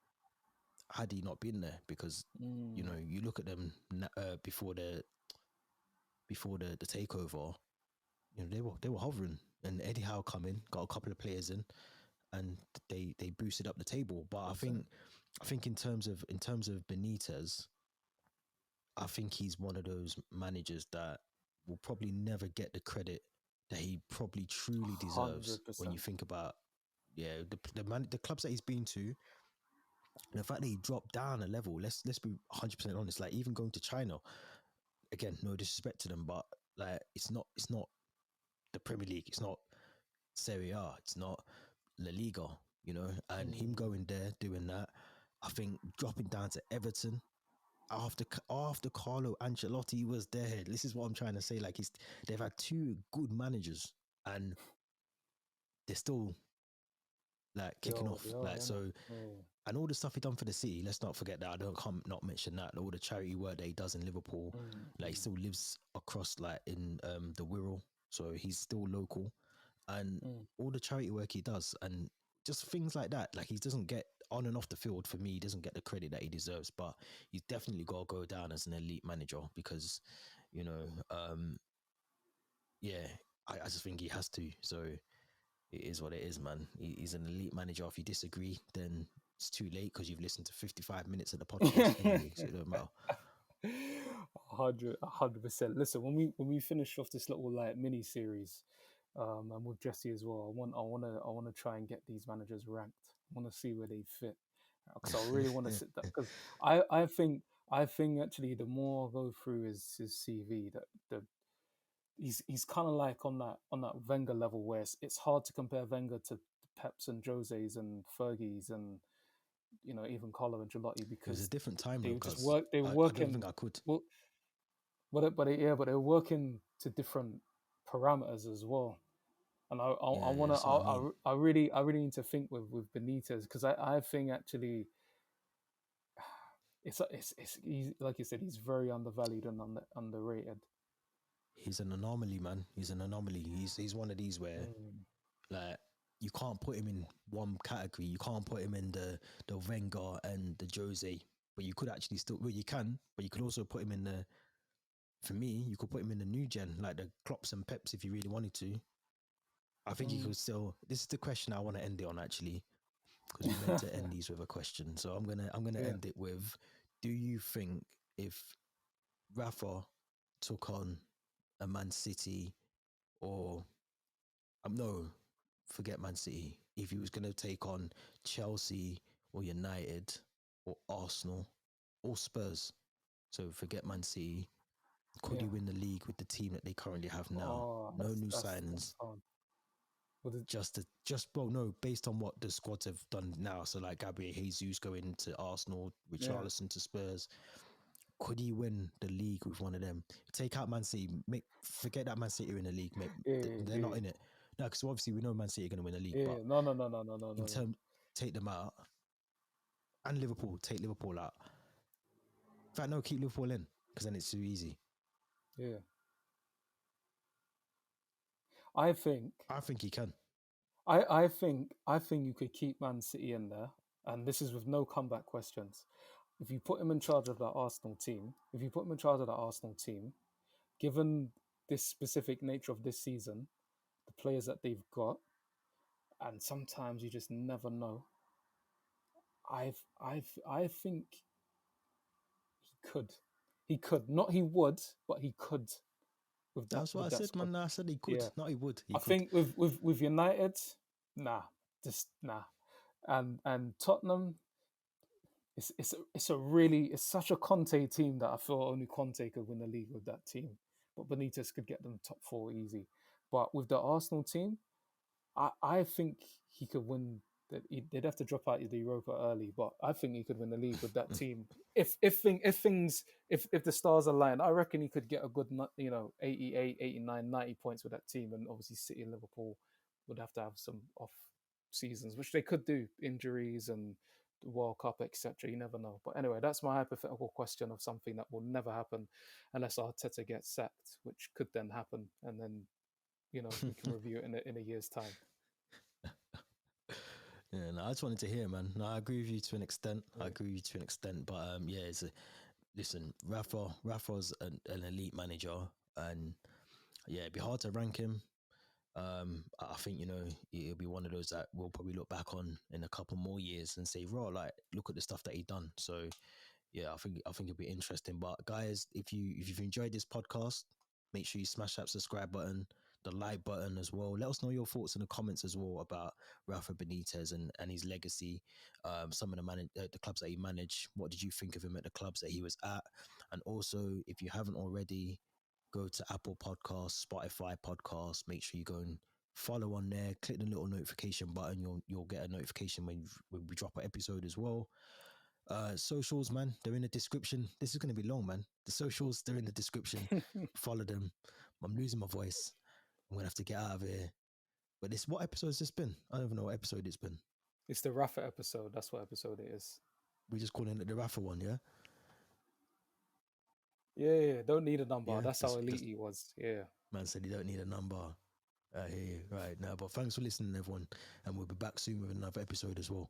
had he not been there, because mm, you look at them before the takeover, they were hovering, and Eddie Howe come in, got a couple of players in, and they boosted up the table. But I that's it. think in terms of Benitez, I think he's one of those managers that will probably never get the credit that he probably truly deserves when you 100%. think about the clubs that he's been to. The fact that he dropped down a level, let's be 100% honest. Like even going to China, again, no disrespect to them, but like it's not the Premier League, it's not Serie A, it's not La Liga, you know. And him Mm. going there doing that, I think dropping down to Everton after Carlo Ancelotti was there. This is what I'm trying to say. Like they've had two good managers, and they're still like kicking off. They are, Like innit? so, and all the stuff he done for the city. Let's not forget that. Can't not mention that. All the charity work that he does in Liverpool. Like he still lives across like in the Wirral, so he's still local, and Mm. all the charity work he does, and just things like that. Like he doesn't get on and off the field. For me, he doesn't get the credit that he deserves. But he's definitely got to go down as an elite manager because, you know, yeah, I just think he has to. So it is what it is, man. He's an elite manager. If you disagree, then it's too late because you've listened to 55 minutes of the podcast anyway, so it don't matter. 100%. Listen, when we finish off this little like mini series, and with Jesse as well, I wanna try and get these managers ranked. I want to see where they fit because I really want to sit that because I think actually the more I go through his CV, that the he's kind of like on that Wenger level where it's hard to compare Wenger to Peps and Jose's and Fergie's and even Carlo Ancelotti It was a because different time they though, were just because work they were I don't working think I could. well, but they were working to different parameters as well. And I Yeah, want to that's what I mean. I really need to think with Benitez because I think actually it's he's, like you said, he's very undervalued and underrated. He's an anomaly, man. He's an anomaly. He's one of these where Mm, like you can't put him in one category. You can't put him in the Wenger and the Jose, but you could actually still well you can, but you could also put him in the. For me, you could put him in the new gen, like the Klops and Peps, if you really wanted to. I think you mm. could still. This is the question I want to end it on actually, because we meant to end these with a question. So I'm gonna Yeah. end it with: do you think if Rafa took on a Man City or no, forget Man City. If he was going to take on Chelsea or United or Arsenal or Spurs, so forget Man City, could he Yeah. win the league with the team that they currently have now? Oh, No new that's signings. hard. Well, Well, no, based on what the squads have done now. So like Gabriel Jesus going to Arsenal, yeah. Richarlison to Spurs. Could he win the league with one of them? Take out Man City. Forget that Man City are in the league. Yeah, They're yeah, not in it. No, because obviously we know Man City are going to win the league. yeah. But No, no, no, no, no, no, in no, no. terms, take them out. And Liverpool, take Liverpool out. In fact, no, keep Liverpool in because then it's too easy. Yeah. I think I think he can. I think you could keep Man City in there, and this is with no comeback questions. If you put him in charge of that Arsenal team, if you put him in charge of that Arsenal team, given this specific nature of this season, the players that they've got, and sometimes you just never know. I think he could, he could not he would, but he could That's what I with that said, squad. man. I said he could. Yeah, Not he would. He I could. think with United, nah, just nah, and Tottenham. It's such a Conte team that I feel only Conte could win the league with that team, but Benitez could get them top four easy. But with the Arsenal team, I think he could win. They'd have to drop out of the Europa early, but I think he could win the league with that team. If the stars align, I reckon he could get a good 88, 89, 90 points with that team, and obviously City and Liverpool would have to have some off seasons, which they could do, injuries and the World Cup, etc. You never know. But anyway, that's my hypothetical question of something that will never happen unless Arteta gets sacked, which could then happen, and then we can review it in a year's time. Yeah, no, I just wanted to hear, man. No, I agree with you to an extent. I Yeah. agree with you to an extent, but yeah, listen, Rafa's an elite manager, and yeah, it'd be hard to rank him. I think it'll be one of those that we'll probably look back on in a couple more years and say, "Raw, like look at the stuff that he done." So yeah, I think it'll be interesting. But guys, if you've enjoyed this podcast, Make sure you smash that subscribe button, the like button as well. Let us know your thoughts in the comments as well about Rafa Benitez and his legacy. Some of the clubs that he managed. What did you think of him at the clubs that he was at? And also, if you haven't already, go to Apple Podcasts, Spotify Podcasts. Make sure you go and follow on there. Click the little notification button. You'll get a notification when we drop an episode as well. Socials, man, they're in the description. This is going to be long, man. The socials, they're in the description. Follow them. I'm losing my voice. I'm going to have to get out of here. But what episode has this been? I don't even know what episode it's been. It's the Rafa episode. That's what episode it is. We're just calling it the Rafa one, yeah? Yeah. Don't need a number. Yeah, That's how elite he was. Yeah. Man said you don't need a number. I hear you. Right now, but thanks for listening, everyone. And we'll be back soon with another episode as well.